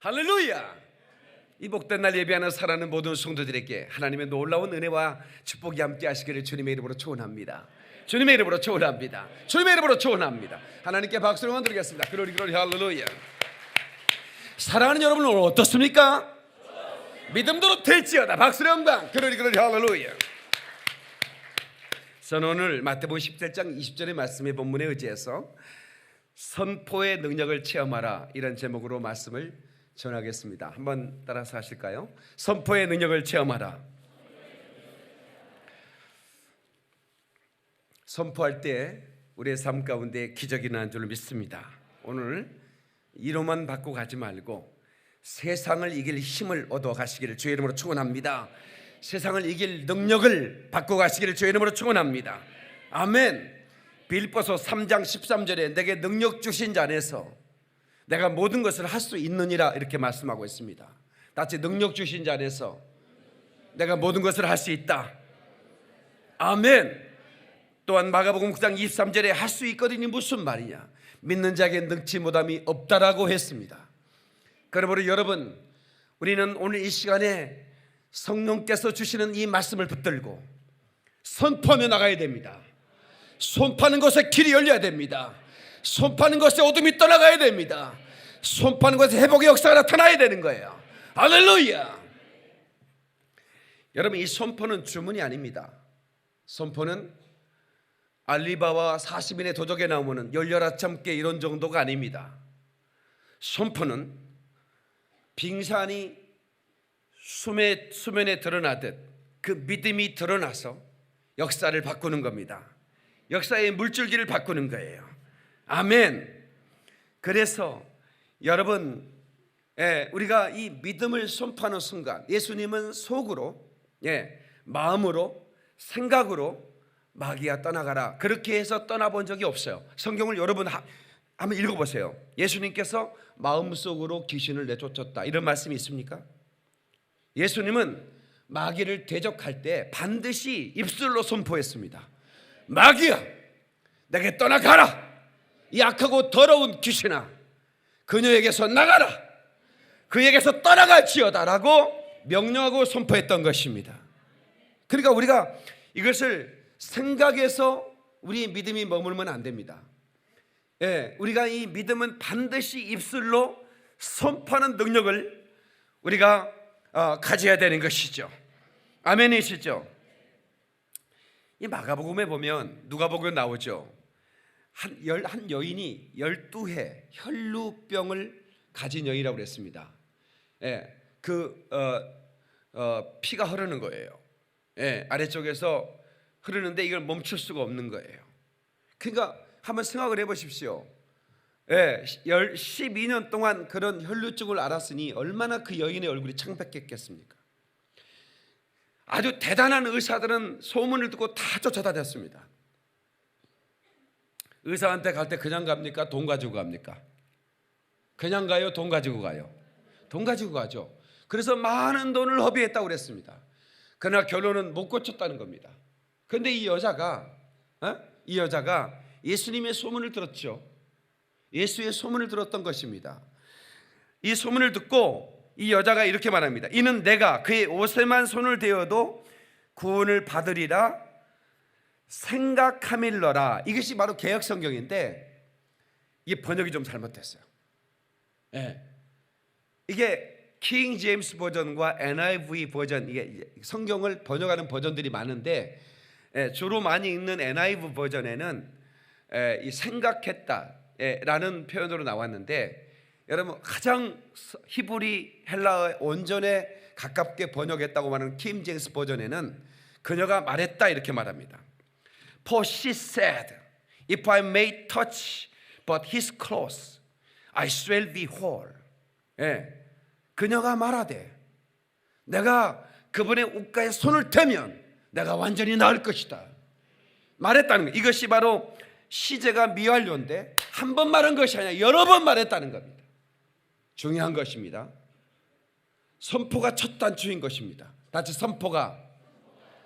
할렐루야. 이 복된 날 예배하는 사랑하는 모든 성도들에게 하나님의 놀라운 은혜와 축복이 함께 하시기를 주님의 이름으로 축원합니다. 주님의 이름으로 축원합니다. 주님의 이름으로 축원합니다. 하나님께 박수를 한번 드리겠습니다. 글로리 글로리 할렐루야. 사랑하는 여러분, 오늘 어떻습니까? 믿음대로 될지어다. 박수의 영광. 글로리 글로리 할렐루야. 저는 오늘 마태복음 17장 20절의 말씀의 본문에 의지해서 선포의 능력을 체험하라, 이런 제목으로 말씀을 전하겠습니다. 한번 따라서 하실까요? 선포의 능력을 체험하라. 선포할 때 우리의 삶 가운데 기적이 나는 줄 믿습니다. 오늘 이로만 받고 가지 말고 세상을 이길 힘을 얻어 가시기를 주의 이름으로 축원합니다. 세상을 이길 능력을 받고 가시기를 주의 이름으로 축원합니다. 아멘. 빌립보서 3장 13절에 내게 능력 주신 자 안에서 내가 모든 것을 할 수 있느니라, 이렇게 말씀하고 있습니다. 다시 능력 주신 자 안에서 내가 모든 것을 할 수 있다. 아멘. 또한 마가복음 9장 23절에 할 수 있거든이 무슨 말이냐, 믿는 자에게 능치 못함이 없다라고 했습니다. 그러므로 여러분, 우리는 오늘 이 시간에 성령께서 주시는 이 말씀을 붙들고 선포하며 나가야 됩니다. 선포하는 것에 길이 열려야 됩니다. 선포하는 것에 어둠이 떠나가야 됩니다. 선포하는 것에 회복의 역사가 나타나야 되는 거예요. 할렐루야. 여러분, 이 선포는 주문이 아닙니다. 선포는 알리바와 40인의 도적에 나오는 열려라 참깨 이런 정도가 아닙니다. 선포는 빙산이 수면에 드러나듯 그 믿음이 드러나서 역사를 바꾸는 겁니다. 역사의 물줄기를 바꾸는 거예요. 아멘. 그래서 여러분, 우리가 이 믿음을 선포하는 순간 예수님은 속으로, 마음으로, 생각으로 마귀야 떠나가라, 그렇게 해서 떠나본 적이 없어요. 성경을 여러분 한번 읽어보세요. 예수님께서 마음속으로 귀신을 내쫓았다, 이런 말씀이 있습니까? 예수님은 마귀를 대적할 때 반드시 입술로 선포했습니다. 마귀야, 내게 떠나가라. 이 악하고 더러운 귀신아, 그녀에게서 나가라. 그에게서 떠나갈지어다 라고 명령하고 선포했던 것입니다. 그러니까 우리가 이것을 생각해서 우리의 믿음이 머물면 안 됩니다. 우리가 이 믿음은 반드시 입술로 선포하는 능력을 우리가 가져야 되는 것이죠. 아멘이시죠? 이 마가복음에 보면 누가복음에 나오죠. 한 여인이 12해 혈루병을 가진 여인이라고 그랬습니다. 피가 흐르는 거예요. 아래쪽에서 흐르는데 이걸 멈출 수가 없는 거예요. 그러니까 한번 생각을 해보십시오. 12년 동안 그런 혈루증을 앓았으니 얼마나 그 여인의 얼굴이 창백했겠습니까? 아주 대단한 의사들은 소문을 듣고 다 쫓아다녔습니다. 의사한테 갈 때 그냥 갑니까? 돈 가지고 갑니까? 그냥 가요? 돈 가지고 가요? 돈 가지고 가죠. 그래서 많은 돈을 허비했다고 그랬습니다. 그러나 결론은 못 고쳤다는 겁니다. 그런데 이 여자가 예수님의 소문을 들었죠. 예수의 소문을 들었던 것입니다. 이 소문을 듣고 이 여자가 이렇게 말합니다. 이는 내가 그의 옷에만 손을 대어도 구원을 받으리라 생각함일러라. 이것이 바로 개역 성경인데 이게 번역이 좀 잘못됐어요. 이게 킹 제임스 버전과 NIV 버전, 이게 성경을 번역하는 버전들이 많은데 주로 많이 읽는 NIV 버전에는 이 생각했다라는 표현으로 나왔는데, 여러분 가장 히브리 헬라어 원전에 가깝게 번역했다고 말하는 킹 제임스 버전에는 그녀가 말했다, 이렇게 말합니다. For she said, if I may touch but his clothes, I shall be whole. 그녀가 말하되 내가 그분의 옷가에 손을 대면 내가 완전히 나을 것이다 말했다는 거예요. 이것이 바로 시제가 미완료인데 한 번 말한 것이 아니라 여러 번 말했다는 겁니다. 중요한 것입니다. 선포가 첫 단추인 것입니다. 다시 선포가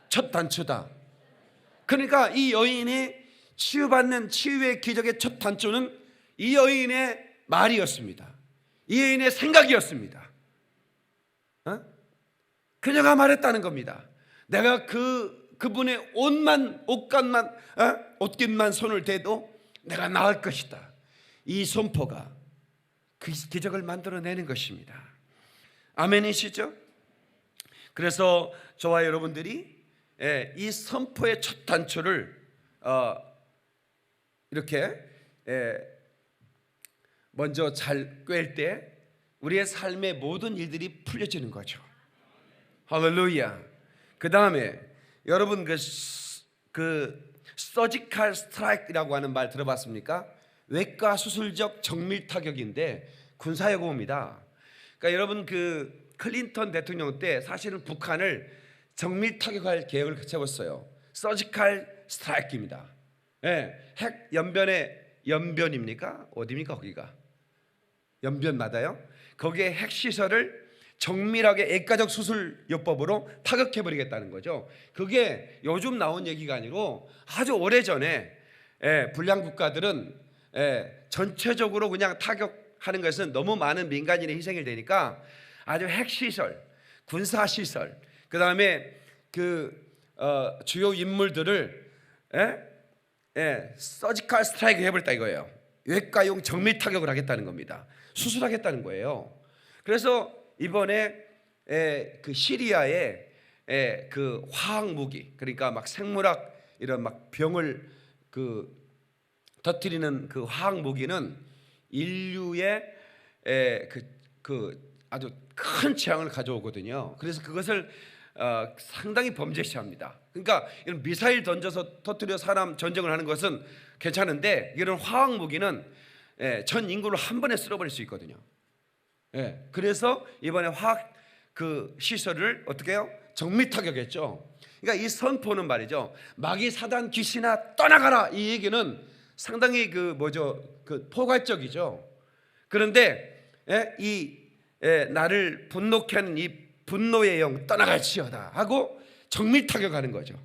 첫 단추다. 그러니까 이 여인이 치유받는 치유의 기적의 첫 단추는 이 여인의 말이었습니다. 이 여인의 생각이었습니다. 그녀가 말했다는 겁니다. 내가 그분의 옷깃만 손을 대도 내가 나을 것이다. 이 선포가 그 기적을 만들어내는 것입니다. 아멘이시죠? 그래서 저와 여러분들이 이 선포의 첫 단추를 이렇게 먼저 잘 꿰일 때 우리의 삶의 모든 일들이 풀려지는 거죠. 할렐루야. 그 다음에 여러분 그 서지컬 스트라이크라고 하는 말 들어봤습니까? 외과 수술적 정밀 타격인데 군사용어입니다. 그러니까 여러분 그 클린턴 대통령 때 사실은 북한을 정밀 타격할 계획을 세웠어요. 서지컬 스트라이크입니다. 핵 연변입니까? 어디입니까 거기가? 연변 맞아요? 거기에 핵 시설을 정밀하게 애가적 수술요법으로 타격해버리겠다는 거죠. 그게 요즘 나온 얘기가 아니고 아주 오래전에 불량 국가들은 전체적으로 그냥 타격하는 것은 너무 많은 민간인의 희생이 되니까 아주 핵시설, 군사시설, 그 다음에 주요 인물들을 서지컬 스트라이크 해버렸다 이거예요. 외과용 정밀 타격을 하겠다는 겁니다. 수술하겠다는 거예요. 그래서 이번에 그 시리아의 그 화학 무기, 그러니까 막 생물학 이런 막 병을 터뜨리는 그 화학 무기는 인류의 그 아주 큰 재앙을 가져오거든요. 그래서 그것을 상당히 범죄시합니다. 그러니까 이런 미사일 던져서 터뜨려 사람 전쟁을 하는 것은 괜찮은데 이런 화학 무기는 전 인구를 한 번에 쓸어버릴 수 있거든요. 그래서 이번에 화학 그 시설을 어떻게 해요? 정밀 타격했죠. 그러니까 이 선포는 말이죠. 마귀 사단 귀신아 떠나가라 이 얘기는 상당히 그 포괄적이죠. 그런데 나를 분노케 하는 이 분노의 영 떠나갈지어다 하고 정밀 타격하는 거죠.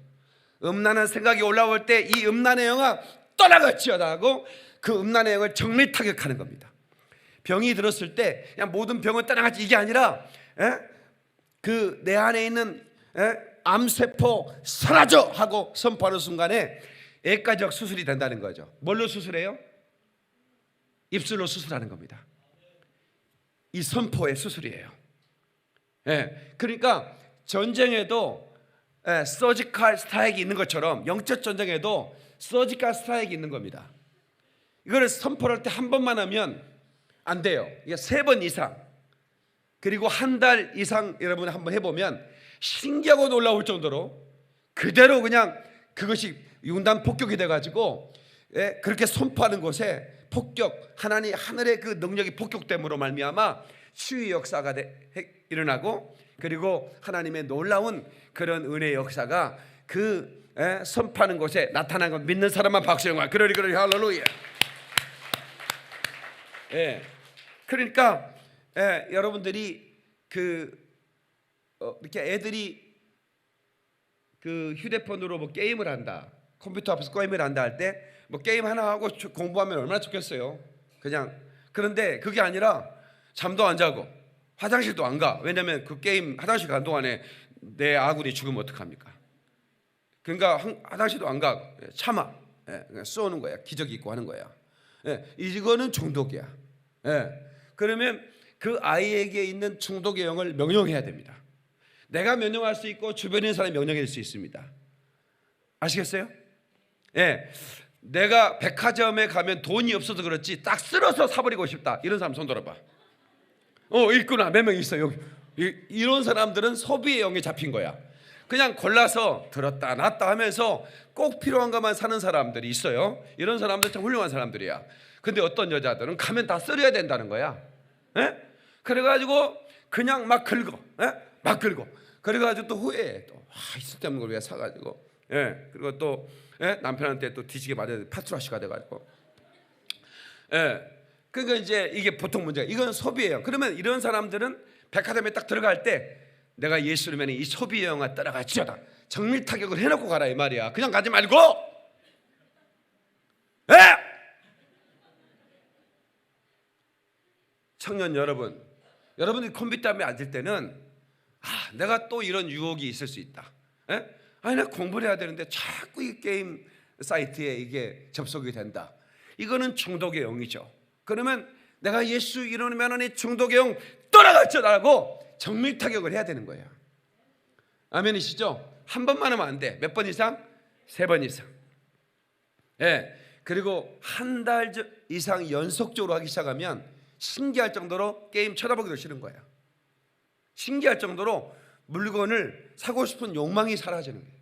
음란한 생각이 올라올 때 이 음란의 영아 떠나갈지어다 하고 그 음란의 영을 정밀 타격하는 겁니다. 병이 들었을 때 그냥 모든 병은 떠나가지 이게 아니라 그 내 안에 있는 암세포 사라져 하고 선포하는 순간에 애가적 수술이 된다는 거죠. 뭘로 수술해요? 입술로 수술하는 겁니다. 이 선포의 수술이에요. 그러니까 전쟁에도 서지컬 스트라이크가 있는 것처럼 영적 전쟁에도 서지컬 스트라이크가 있는 겁니다. 이거를 선포를 할 때 한 번만 하면 안 돼요. 이게 3번 이상 그리고 한 달 이상 여러분 한번 해보면 신기하고 놀라울 정도로 그대로 그냥 그것이 융단 폭격이 돼가지고 그렇게 선포하는 곳에 폭격 하늘의 그 능력이 폭격됨으로 말미암아 치유의 역사가 일어나고 그리고 하나님의 놀라운 그런 은혜의 역사가 그 선포하는 곳에 나타난 걸 믿는 사람만 박수 영광. 그러리 할렐루야. 그러니까 여러분들이 이렇게 애들이 그 휴대폰으로 뭐 게임을 한다, 컴퓨터 앞에서 게임을 한다 할 때 뭐 게임 하나 하고 공부하면 얼마나 좋겠어요. 그냥 그런데 그게 아니라 잠도 안 자고 화장실도 안 가. 왜냐하면 그 게임 화장실 가는 동안에 내 아군이 죽으면 어떡합니까? 그러니까 화장실도 안 가. 참아. 그냥 쏘는 거야. 기저귀 입고 하는 거야. 이거는 중독이야. 그러면 그 아이에게 있는 중독의 영을 명령해야 됩니다. 내가 명령할 수 있고 주변에 있는 사람이 명령할 수 있습니다. 아시겠어요? 내가 백화점에 가면 돈이 없어서 그렇지 딱 쓸어서 사버리고 싶다 이런 사람 손 들어봐. 있구나. 몇 명 있어 여기. 이런 사람들은 소비의 영에 잡힌 거야. 그냥 골라서 들었다 놨다 하면서 꼭 필요한 것만 사는 사람들이 있어요. 이런 사람들 참 훌륭한 사람들이야. 근데 어떤 여자들은 가면 다 쓸어야 된다는 거야. 그래가지고 그냥 막 긁어. 그래가지고 또 후회해. 또 쓸데없는 걸 왜 사가지고. 그리고 또 남편한테 또 뒤지게 맞아야 파트라시가 돼가지고. 그러니까 이제 이게 보통 문제가 이건 소비예요. 그러면 이런 사람들은 백화점에 딱 들어갈 때 내가 예수님에는 이 소비의 영화 따라가지어다 정밀 타격을 해놓고 가라 이 말이야. 그냥 가지 말고 청년 여러분, 여러분이 컴퓨터 앞에 앉을 때는 내가 또 이런 유혹이 있을 수 있다. 나 공부를 해야 되는데 자꾸 이 게임 사이트에 이게 접속이 된다. 이거는 중독의 영이죠. 그러면 내가 예수 이루면 이 중독의 영 떠나갈지라고 정밀 타격을 해야 되는 거예요. 아멘이시죠? 한 번만 하면 안 돼. 몇 번 이상? 3번 이상. 그리고 한 달 이상 연속적으로 하기 시작하면 신기할 정도로 게임 쳐다보기도 싫은 거예요. 신기할 정도로 물건을 사고 싶은 욕망이 사라지는 거예요.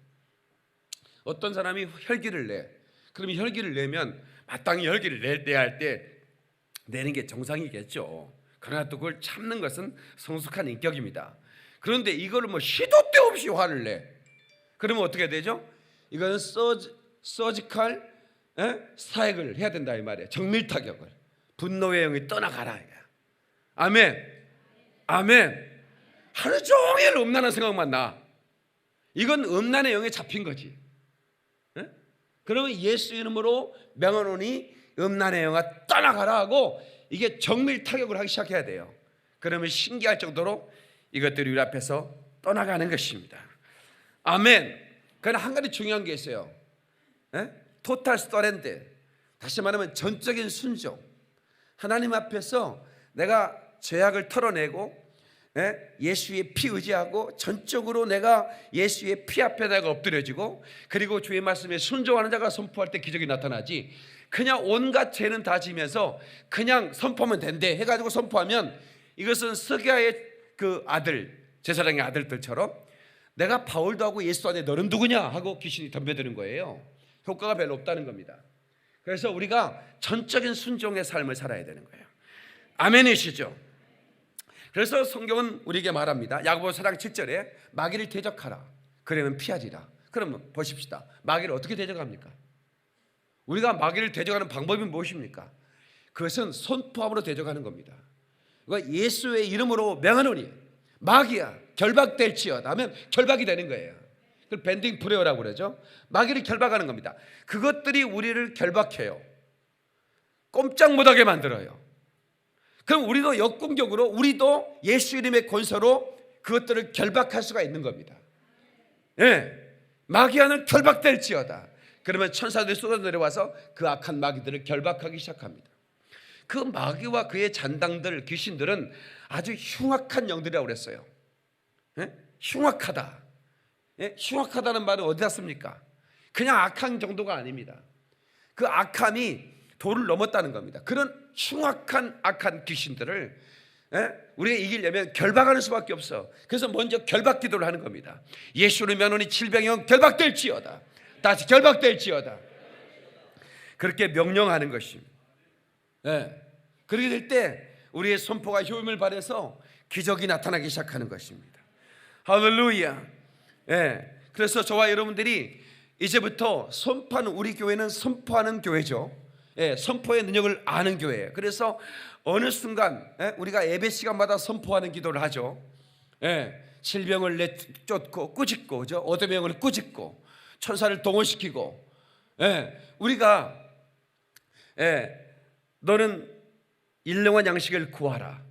어떤 사람이 혈기를 내. 그러면 혈기를 내면 마땅히 혈기를 내야 할 때 내는 게 정상이겠죠. 그러나 또 그걸 참는 것은 성숙한 인격입니다. 그런데 이거를 시도 때 없이 화를 내. 그러면 어떻게 되죠? 이거는 서지컬 스트라이크를 해야 된다 이 말이에요. 정밀 타격을. 분노의 영이 떠나가라. 아멘. 아멘. 하루 종일 음란한 생각만 나. 이건 음란의 영에 잡힌 거지. 그러면 예수 이름으로 명하노니 음란의 영아 떠나가라 하고 이게 정밀 타격을 하기 시작해야 돼요. 그러면 신기할 정도로 이것들이 우리 앞에서 떠나가는 것입니다. 아멘. 그러나 한 가지 중요한 게 있어요. 토탈 서렌더. 다시 말하면 전적인 순종. 하나님 앞에서 내가 죄악을 털어내고 예수의 피 의지하고 전적으로 내가 예수의 피 앞에다가 엎드려지고 그리고 주의 말씀에 순종하는 자가 선포할 때 기적이 나타나지, 그냥 온갖 죄는 다 지면서 그냥 선포하면 된대 해가지고 선포하면 이것은 스가의 그 아들, 제사장의 아들들처럼 내가 바울도 하고 예수 안에 너는 누구냐 하고 귀신이 덤벼드는 거예요. 효과가 별로 없다는 겁니다. 그래서 우리가 전적인 순종의 삶을 살아야 되는 거예요. 아멘이시죠? 그래서 성경은 우리에게 말합니다. 야고보서 4장 7절에 마귀를 대적하라. 그러면 피하리라. 그러면 보십시다. 마귀를 어떻게 대적합니까? 우리가 마귀를 대적하는 방법이 무엇입니까? 그것은 선포함으로 대적하는 겁니다. 그러니까 예수의 이름으로 명하노니 마귀야 결박될지어다 하면 결박이 되는 거예요. 그걸 밴딩 프레어라고 그러죠. 마귀를 결박하는 겁니다. 그것들이 우리를 결박해요. 꼼짝 못하게 만들어요. 그럼 우리도 역공격으로 우리도 예수 이름의 권세로 그것들을 결박할 수가 있는 겁니다. 마귀와는 결박될지어다. 그러면 천사들이 쏟아 내려와서 그 악한 마귀들을 결박하기 시작합니다. 그 마귀와 그의 잔당들, 귀신들은 아주 흉악한 영들이라고 그랬어요. 흉악하다. 흉악하다는 말은 어디다 씁니까? 그냥 악한 정도가 아닙니다. 그 악함이 도를 넘었다는 겁니다. 그런 흉악한 악한 귀신들을 우리가 이기려면 결박하는 수밖에 없어. 그래서 먼저 결박 기도를 하는 겁니다. 예수를 면하니 질병형 결박될지어다. 다시 결박될지어다. 그렇게 명령하는 것입니다. 그렇게 될 때 우리의 선포가 효임을 발해서 기적이 나타나기 시작하는 것입니다. 할렐루야. 그래서 저와 여러분들이 이제부터 선포하는, 우리 교회는 선포하는 교회죠. 선포의 능력을 아는 교회예요. 그래서 어느 순간 우리가 예배 시간마다 선포하는 기도를 하죠. 질병을 내쫓고 꾸짖고, 어둠의 영을 꾸짖고 천사를 동원시키고, 우리가 너는 일용한 양식을 구하라,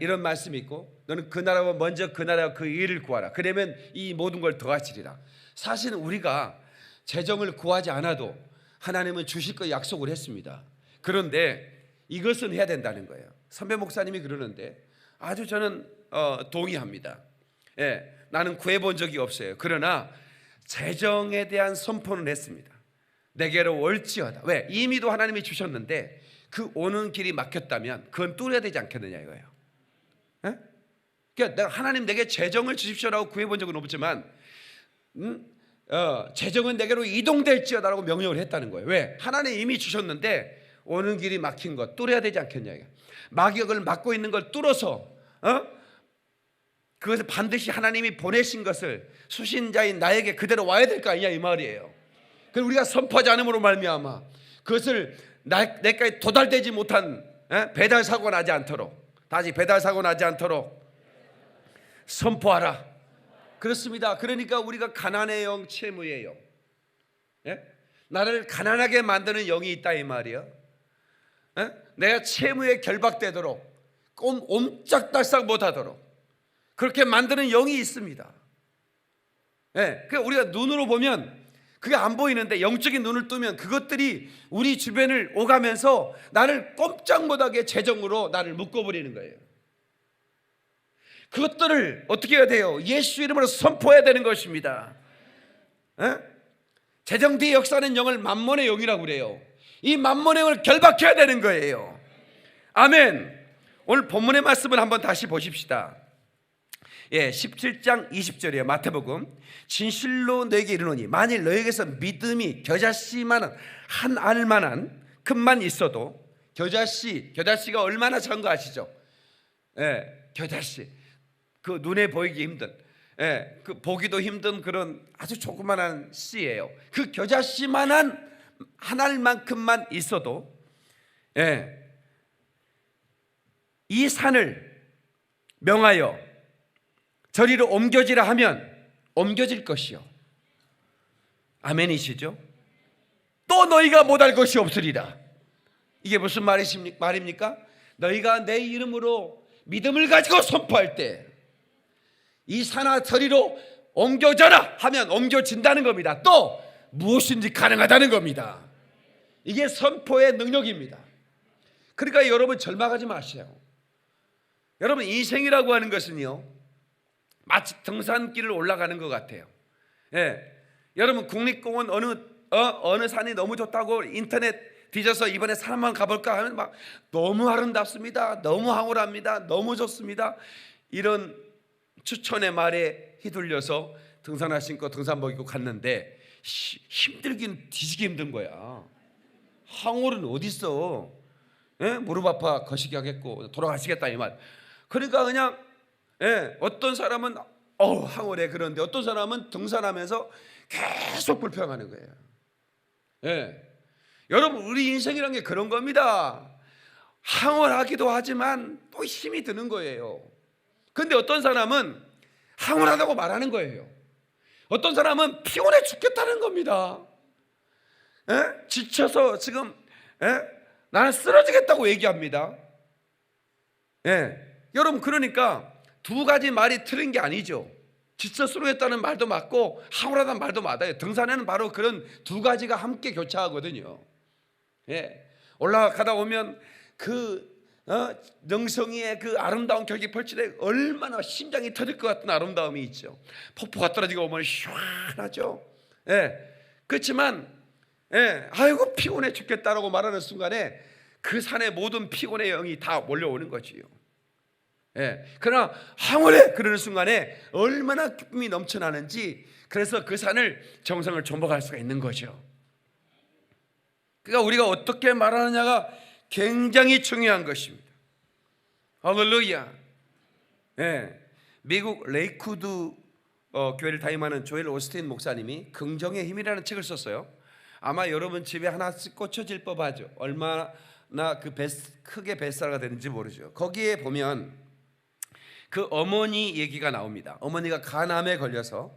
이런 말씀이 있고, 너는 그 나라와 먼저 그 나라와 그 일을 구하라. 그러면 이 모든 걸 더하시리라. 사실은 우리가 재정을 구하지 않아도 하나님은 주실 거 약속을 했습니다. 그런데 이것은 해야 된다는 거예요. 선배 목사님이 그러는데 아주 저는 동의합니다. 나는 구해본 적이 없어요. 그러나 재정에 대한 선포는 했습니다. 내게로 올지어다. 왜? 이미도 하나님이 주셨는데 그 오는 길이 막혔다면 그건 뚫어야 되지 않겠느냐 이거예요. 그러니까 내가 하나님 내게 재정을 주십시오라고 구해본 적은 없지만 재정은 내게로 이동될지어다라고 명령을 했다는 거예요. 왜? 하나님 이미 주셨는데 오는 길이 막힌 것 뚫어야 되지 않겠냐. 마귀를 막고 있는 걸 뚫어서 그것을 반드시 하나님이 보내신 것을 수신자인 나에게 그대로 와야 될 거 아니냐 이 말이에요. 그걸 우리가 선포하지 않음으로 말미암아 그것을 내까지 도달되지 못한 배달 사고 나지 않도록, 다시 배달 사고 나지 않도록 선포하라. 그렇습니다. 그러니까 우리가 가난의 영, 채무의 영, 나를 가난하게 만드는 영이 있다 이 말이에요. 내가 채무에 결박되도록 옴짝달싹 못하도록 그렇게 만드는 영이 있습니다. 그러니까 우리가 눈으로 보면 그게 안 보이는데 영적인 눈을 뜨면 그것들이 우리 주변을 오가면서 나를 꼼짝 못하게 재정으로 나를 묶어버리는 거예요. 그것들을 어떻게 해야 돼요? 예수 이름으로 선포해야 되는 것입니다. 재정뒤의 역사는 영을 만몬의 영이라고 그래요. 이 만몬의 영을 결박해야 되는 거예요. 아멘. 오늘 본문의 말씀을 한번 다시 보십시다. 17장 20절이에요. 마태복음. 진실로 너에게 이르노니 만일 너에게서 믿음이 겨자씨만한 한 알만한 큼만 있어도, 겨자씨가 얼마나 작은 거 아시죠? 겨자씨, 그 눈에 보이기 힘든, 그 보기도 힘든 그런 아주 조그만한 씨예요. 그 겨자씨만한 한 알만큼만 있어도 이 산을 명하여 저리로 옮겨지라 하면 옮겨질 것이요. 아멘이시죠? 또 너희가 못할 것이 없으리라. 이게 무슨 말입니까? 너희가 내 이름으로 믿음을 가지고 선포할 때 이 산아 저리로 옮겨져라 하면 옮겨진다는 겁니다. 또 무엇인지 가능하다는 겁니다. 이게 선포의 능력입니다. 그러니까 여러분 절망하지 마세요. 여러분 인생이라고 하는 것은요 마치 등산길을 올라가는 것 같아요. 여러분 국립공원 어느 산이 너무 좋다고 인터넷 뒤져서 이번에 산 한번 가볼까 하면 막 너무 아름답습니다, 너무 황홀합니다, 너무 좋습니다, 이런 추천의 말에 휘둘려서 등산화 신고 등산복 입고 갔는데 힘들긴 뒤지게 힘든 거야. 황홀은 어디 있어? 무릎 아파 거시기 하겠고 돌아가시겠다 이 말. 그러니까 그냥 어떤 사람은 황홀해 그런데 어떤 사람은 등산하면서 계속 불평하는 거예요. 여러분 우리 인생이란 게 그런 겁니다. 황홀하기도 하지만 또 힘이 드는 거예요. 근데 어떤 사람은 황홀하다고 말하는 거예요. 어떤 사람은 피곤해 죽겠다는 겁니다. 지쳐서 지금 나는 쓰러지겠다고 얘기합니다. 여러분 그러니까 두 가지 말이 틀린 게 아니죠. 지쳐 쓰러졌다는 말도 맞고 황홀하다는 말도 맞아요. 등산에는 바로 그런 두 가지가 함께 교차하거든요. 올라가다 보면 그 능성이의 그 아름다운 결기 펼치되 얼마나 심장이 터질 것 같은 아름다움이 있죠. 폭포가 떨어지고 오면 시원하죠. 그렇지만 아이고 피곤해 죽겠다라고 말하는 순간에 그 산의 모든 피곤의 영이 다 몰려오는 거지요. 그러나 황홀해 그러는 순간에 얼마나 기쁨이 넘쳐나는지, 그래서 그 산을 정성을 존버할 수가 있는 거죠. 그러니까 우리가 어떻게 말하느냐가 굉장히 중요한 것입니다. 할렐루야. 미국 레이크우드 교회를 담임하는 조엘 오스틴 목사님이 긍정의 힘이라는 책을 썼어요. 아마 여러분 집에 하나씩 꽂혀질 법하죠. 얼마나 크게 베스트셀러가 되는지 모르죠. 거기에 보면 그 어머니 얘기가 나옵니다. 어머니가 간암에 걸려서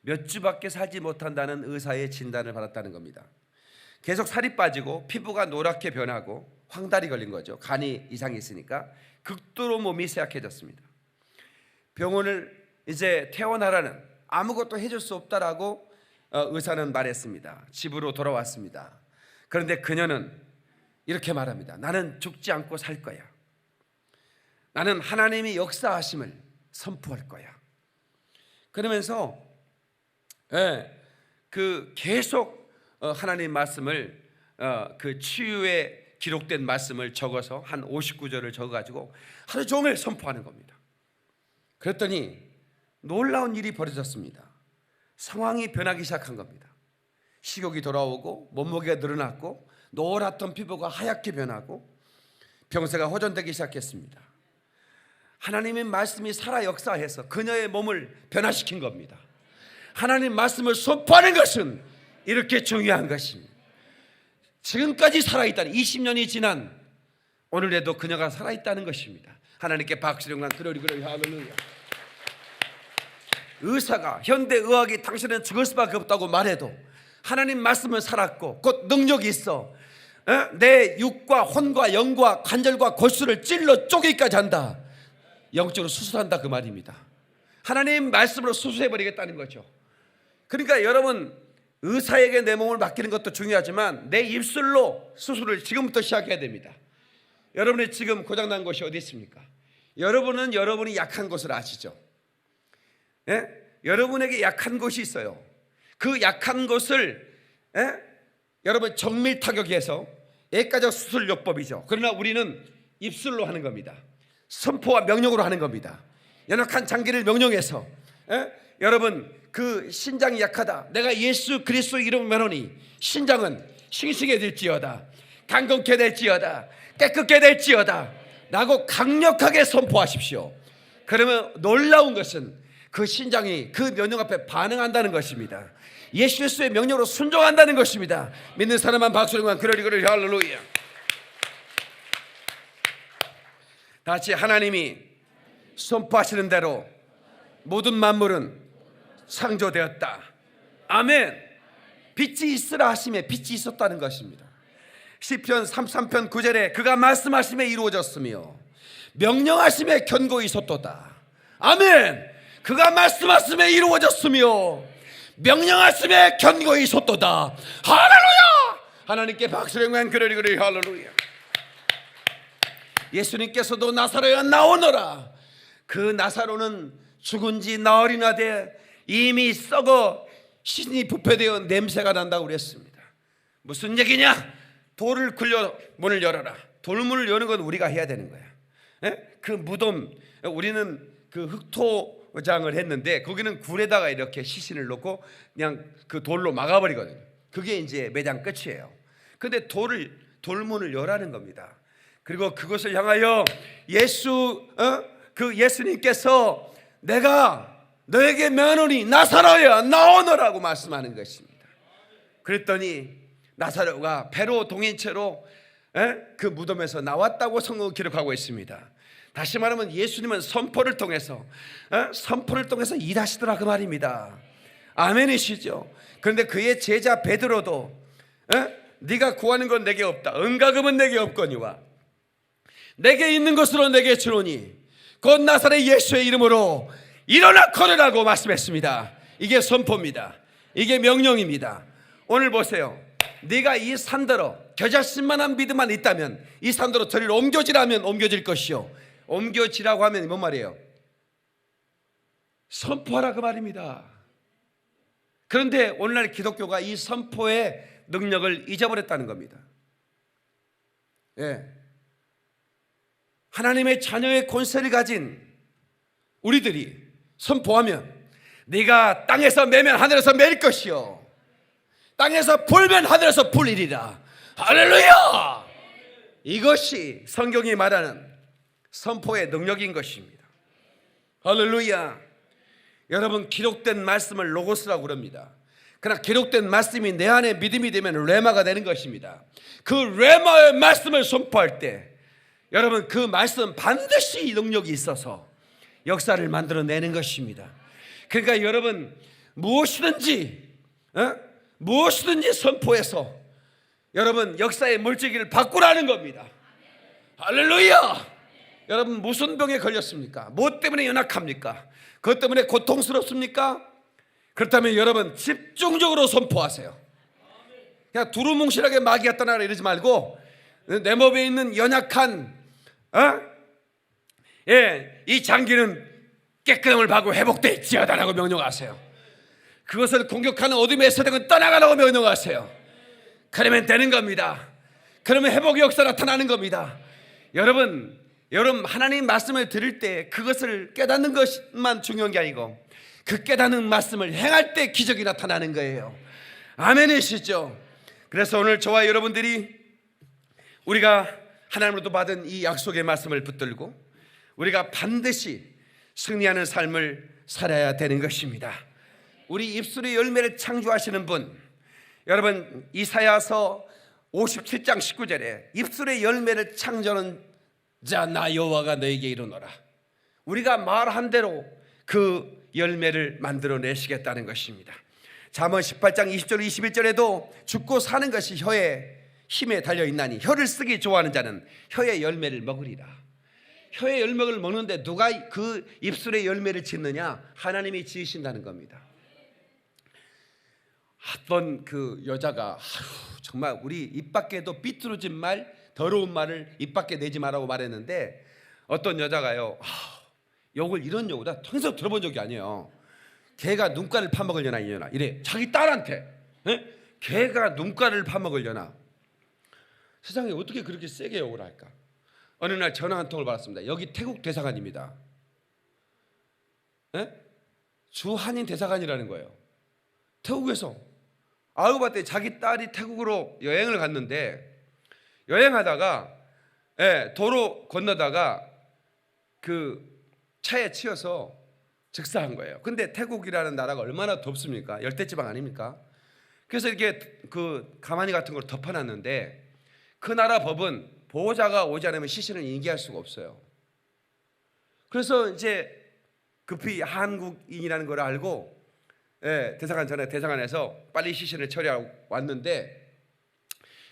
몇 주밖에 살지 못한다는 의사의 진단을 받았다는 겁니다. 계속 살이 빠지고 피부가 노랗게 변하고 황달이 걸린 거죠. 간이 이상이 있으니까 극도로 몸이 쇠약해졌습니다. 병원을 이제 퇴원하라는, 아무것도 해줄 수 없다라고 의사는 말했습니다. 집으로 돌아왔습니다. 그런데 그녀는 이렇게 말합니다. 나는 죽지 않고 살 거야. 나는 하나님이 역사하심을 선포할 거야. 그러면서 그 계속 하나님 말씀을 그 치유에 기록된 말씀을 적어서 한 59절을 적어가지고 하루 종일 선포하는 겁니다. 그랬더니 놀라운 일이 벌어졌습니다. 상황이 변하기 시작한 겁니다. 식욕이 돌아오고 몸무게가 늘어났고 노랗던 피부가 하얗게 변하고 병세가 호전되기 시작했습니다. 하나님의 말씀이 살아 역사해서 그녀의 몸을 변화시킨 겁니다. 하나님 말씀을 선포하는 것은 이렇게 중요한 것입니다. 지금까지 살아있다는 20년이 지난 오늘에도 그녀가 살아있다는 것입니다. 하나님께 박수령난 그러리 할렐루야. 의사가 현대의학이 당신은 죽을 수밖에 없다고 말해도 하나님 말씀을 살았고 곧 능력이 있어 내 육과 혼과 영과 관절과 골수를 찔러 쪼개기까지 한다. 영적으로 수술한다 그 말입니다. 하나님 말씀으로 수술해버리겠다는 거죠. 그러니까 여러분, 의사에게 내 몸을 맡기는 것도 중요하지만 내 입술로 수술을 지금부터 시작해야 됩니다. 여러분이 지금 고장난 곳이 어디 있습니까? 여러분은 여러분이 약한 곳을 아시죠? 예? 여러분에게 약한 곳이 있어요. 그 약한 곳을 여러분 정밀 타격해서 예가적 수술요법이죠. 그러나 우리는 입술로 하는 겁니다. 선포와 명령으로 하는 겁니다. 연약한 장기를 명령해서 여러분 그 신장이 약하다, 내가 예수 그리스도 이름을 명하노니 신장은 싱싱해질지어다, 강건케 될지어다, 깨끗게 될지어다 라고 강력하게 선포하십시오. 그러면 놀라운 것은 그 신장이 그 명령 앞에 반응한다는 것입니다. 예수 그리스도의 명령으로 순종한다는 것입니다. 믿는 사람만 박수를 그러리 할렐루야. 다시 하나님이 선포하시는 대로 모든 만물은 창조되었다. 아멘. 빛이 있으라 하심에 빛이 있었다는 것입니다. 시편 33편 9절에 그가 말씀하심에 이루어졌으며 명령하심에 견고히 섰도다. 아멘. 그가 말씀하심에 이루어졌으며 명령하심에 견고히 섰도다. 할렐루야. 하나님께 박수를 그러리 할렐루야. 예수님께서도 나사로야 나오너라. 그 나사로는 죽은 지 나흘이나 돼 이미 썩어 신이 부패되어 냄새가 난다고 그랬습니다. 무슨 얘기냐? 돌을 굴려 문을 열어라. 돌문을 여는 건 우리가 해야 되는 거야. 그 무덤, 우리는 그 흙토장을 했는데 거기는 굴에다가 이렇게 시신을 놓고 그냥 그 돌로 막아버리거든요. 그게 이제 매장 끝이에요. 근데 돌문을 열라는 겁니다. 그리고 그것을 향하여 예수님께서 내가 너에게 명하노니 나사로야 나오너라고 말씀하는 것입니다. 그랬더니 나사로가 배로 동인 채로 그 무덤에서 나왔다고 성경은 기록하고 있습니다. 다시 말하면 예수님은 선포를 통해서 일하시더라 그 말입니다. 아멘이시죠? 그런데 그의 제자 베드로도 네가 구하는 건 내게 없다, 은가금은 내게 없거니와 내게 있는 것으로 내게 주노니 곧 나사렛 예수의 이름으로 일어나 걸으라고 말씀했습니다. 이게 선포입니다. 이게 명령입니다. 오늘 보세요. 네가 이 산더러 겨자씨만한 믿음만 있다면 이 산더러 저리로 옮겨지라면 옮겨질 것이요. 옮겨지라고 하면 뭔 말이에요? 선포하라 그 말입니다. 그런데 오늘날 기독교가 이 선포의 능력을 잊어버렸다는 겁니다. 예. 하나님의 자녀의 권세를 가진 우리들이 선포하면 네가 땅에서 매면 하늘에서 맬 것이요 땅에서 불면 하늘에서 불리리라. 할렐루야. 이것이 성경이 말하는 선포의 능력인 것입니다. 할렐루야. 여러분, 기록된 말씀을 로고스라고 그럽니다. 그러나 기록된 말씀이 내 안에 믿음이 되면 레마가 되는 것입니다. 그 레마의 말씀을 선포할 때 여러분, 그 말씀은 반드시 능력이 있어서 역사를 만들어내는 것입니다. 그러니까 여러분, 무엇이든지 선포해서 여러분 역사의 물질기를 바꾸라는 겁니다. 할렐루야. 여러분, 무슨 병에 걸렸습니까? 뭐 때문에 연약합니까? 그것 때문에 고통스럽습니까? 그렇다면 여러분 집중적으로 선포하세요. 그냥 두루뭉실하게 마귀가 떠나라 이러지 말고 내 몸에 있는 연약한 이 장기는 깨끗함을 받고 회복될지어다라고 명령하세요. 그것을 공격하는 어둠의 세력은 떠나가라고 명령하세요. 그러면 되는 겁니다. 그러면 회복의 역사 나타나는 겁니다. 여러분 하나님 말씀을 들을 때 그것을 깨닫는 것만 중요한 게 아니고 그 깨닫는 말씀을 행할 때 기적이 나타나는 거예요. 아멘이시죠? 그래서 오늘 저와 여러분들이 우리가 하나님으로부터 받은 이 약속의 말씀을 붙들고 우리가 반드시 승리하는 삶을 살아야 되는 것입니다. 우리 입술의 열매를 창조하시는 분, 여러분 이사야서 57장 19절에 입술의 열매를 창조하는 자 나 여호와가 너에게 이르노라. 우리가 말한 대로 그 열매를 만들어내시겠다는 것입니다. 잠언 18장 20절 21절에도 죽고 사는 것이 혀의 힘에 달려 있나니 혀를 쓰기 좋아하는 자는 혀의 열매를 먹으리라. 혀의 열매를 먹는데 누가 그 입술의 열매를 짓느냐? 하나님이 지으신다는 겁니다. 어떤 그 여자가 정말 우리 입 밖에도 삐뚤어진 말, 더러운 말을 입 밖에 내지 말라고 말했는데, 어떤 여자가요, 욕을 이런 욕을 나 평소 들어본 적이 아니에요. 개가 눈가를 파먹으려나 이래 자기 딸한테. 개가 눈가를 파먹으려나. 세상에 어떻게 그렇게 세게 욕을 할까? 어느 날 전화 한 통을 받았습니다. 여기 태국 대사관입니다. 주한인 대사관이라는 거예요. 태국에서 아우바 때 자기 딸이 태국으로 여행을 갔는데, 여행하다가 도로 건너다가 그 차에 치여서 즉사한 거예요. 근데 태국이라는 나라가 얼마나 덥습니까? 열대지방 아닙니까? 그래서 이렇게 그 가마니 같은 걸 덮어놨는데, 그 나라 법은 보호자가 오지 않으면 시신을 인계할 수가 없어요. 그래서 이제 급히 한국인이라는 걸 알고 대사관 전에 대사관에서 빨리 시신을 처리하고 왔는데,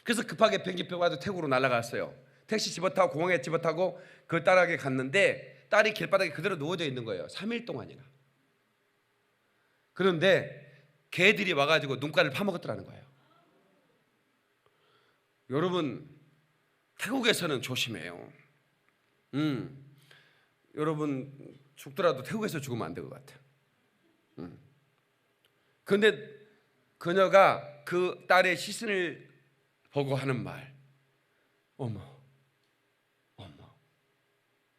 그래서 급하게 비행기표 가지고 태국으로 날아갔어요. 택시 집어타고 공항에 집어타고 그 딸에게 갔는데, 딸이 길바닥에 그대로 누워져 있는 거예요. 3일 동안이나. 그런데 개들이 와가지고 눈가를 파먹었더라는 거예요. 여러분, 태국에서는 조심해요. 여러분 죽더라도 태국에서 죽으면 안 될 것 같아요. 그런데 그녀가 그 딸의 시신을 보고 하는 말, 어머,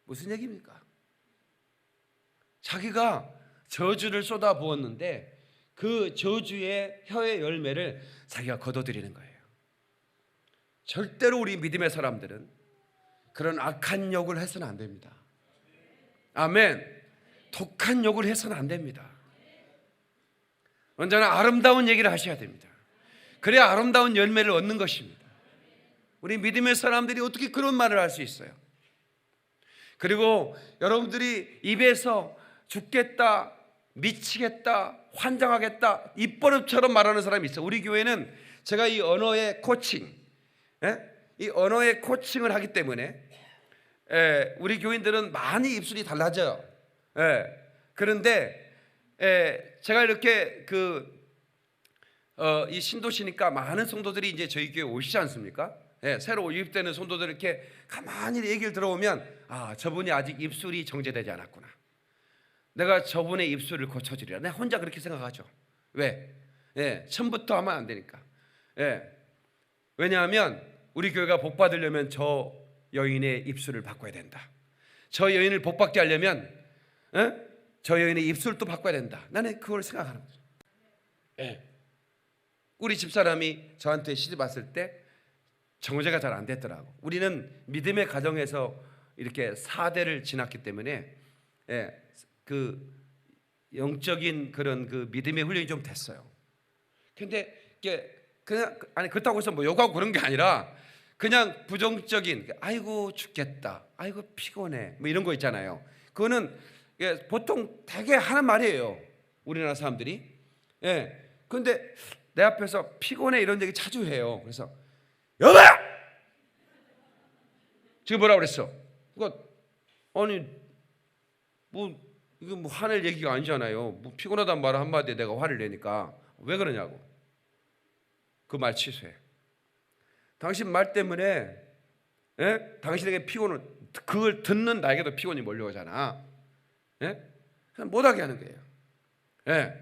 무슨 얘기입니까? 자기가 저주를 쏟아 부었는데 그 저주의 혀의 열매를 자기가 거둬들이는 거예요. 절대로 우리 믿음의 사람들은 그런 악한 욕을 해서는 안 됩니다. 아멘. 독한 욕을 해서는 안 됩니다. 언제나 아름다운 얘기를 하셔야 됩니다. 그래야 아름다운 열매를 얻는 것입니다. 우리 믿음의 사람들이 어떻게 그런 말을 할 수 있어요? 그리고 여러분들이 입에서 죽겠다, 미치겠다, 환장하겠다, 입버릇처럼 말하는 사람이 있어요. 우리 교회는 제가 이 언어의 코칭, 이 언어의 코칭을 하기 때문에 우리 교인들은 많이 입술이 달라져요. 그런데 제가 이렇게 이 신도시니까 많은 성도들이 이제 저희 교회 오시지 않습니까? 새로 유입되는 성도들 이렇게 가만히 얘기를 들어보면, 저분이 아직 입술이 정제되지 않았구나. 내가 저분의 입술을 고쳐주리라. 내가 혼자 그렇게 생각하죠. 왜? 처음부터 하면 안 되니까. 왜냐하면 우리 교회가 복 받으려면 저 여인의 입술을 바꿔야 된다. 저 여인을 복 받게 하려면 저 여인의 입술도 바꿔야 된다. 나는 그걸 생각하는 거죠. 우리 집사람이 저한테 시집 왔을 때 정제가 잘 안 됐더라고. 우리는 믿음의 가정에서 이렇게 4대를 지났기 때문에 그 영적인 그런 그 믿음의 훈련이 좀 됐어요. 근데 그냥 그렇다고 해서 뭐 욕하고 그런 게 아니라 그냥 부정적인, 아이고 죽겠다, 아이고 피곤해, 뭐 이런 거 있잖아요. 그거는 보통 되게 하는 말이에요, 우리나라 사람들이. 그런데 내 앞에서 피곤해 이런 얘기 자주 해요. 그래서 여보! 지금 뭐라고 그랬어? 그러니까 아니 이거 뭐 화낼 얘기가 아니잖아요. 뭐 피곤하다는 말 한마디에 내가 화를 내니까 왜 그러냐고. 그 말 취소해. 당신 말 때문에 당신에게 피곤을, 그걸 듣는 나에게도 피곤이 몰려오잖아. 그냥 못하게 하는 거예요.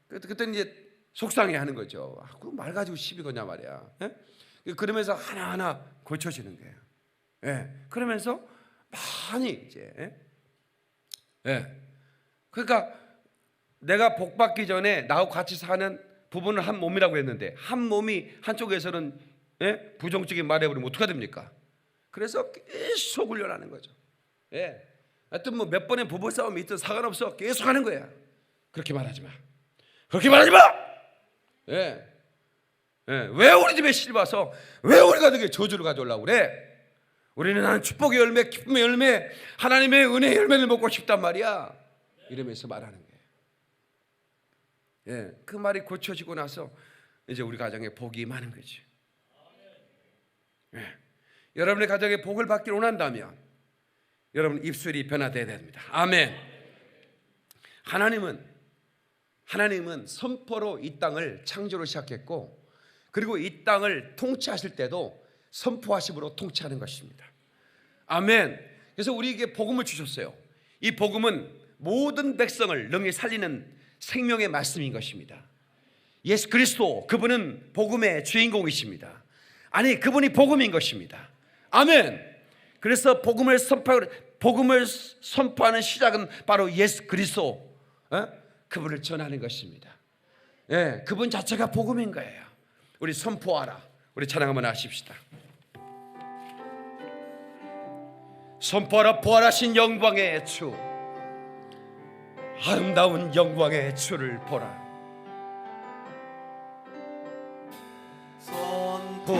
그때 이제 속상해 하는 거죠. 그 말 가지고 시비 거냐 말이야. 그러면서 하나하나 고쳐지는 거예요. 그러면서 많이 이제 그러니까 내가 복 받기 전에 나하고 같이 사는 부부는 한 몸이라고 했는데, 한 몸이 한쪽에서는 부정적인 말해버리면 어떻게 됩니까? 그래서 계속 훈련하는 거죠. 하여튼 뭐 몇 번의 부부싸움이 있든 상관없어, 계속 하는 거야. 그렇게 말하지 마, 그렇게 말하지 마. 왜 우리 집에 시집 와서 왜 우리가 되게 저주를 가져오려고 그래? 우리는 한 축복의 열매, 기쁨의 열매, 하나님의 은혜의 열매를 먹고 싶단 말이야. 이러면서 말하는 거예요. 그 말이 고쳐지고 나서 이제 우리 가정에 복이 많은 거지. 여러분의 가정에 복을 받기를 원한다면 여러분 입술이 변화되어야 됩니다. 아멘. 하나님은 선포로 이 땅을 창조로 시작했고, 그리고 이 땅을 통치하실 때도 선포하심으로 통치하는 것입니다. 아멘. 그래서 우리에게 복음을 주셨어요. 이 복음은 모든 백성을 능히 살리는 생명의 말씀인 것입니다. 예수 그리스도, 그분은 복음의 주인공이십니다. 아니, 그분이 복음인 것입니다. 아멘. 그래서 복음을 선포하는 시작은 바로 예수 그리스도, 그분을 전하는 것입니다. 그분 자체가 복음인 거예요. 우리 선포하라. 우리 찬양 한번 하십시다. 선포하라. 부활하신 영광의 주, 아름다운 영광의 주를 보라. 선포하라.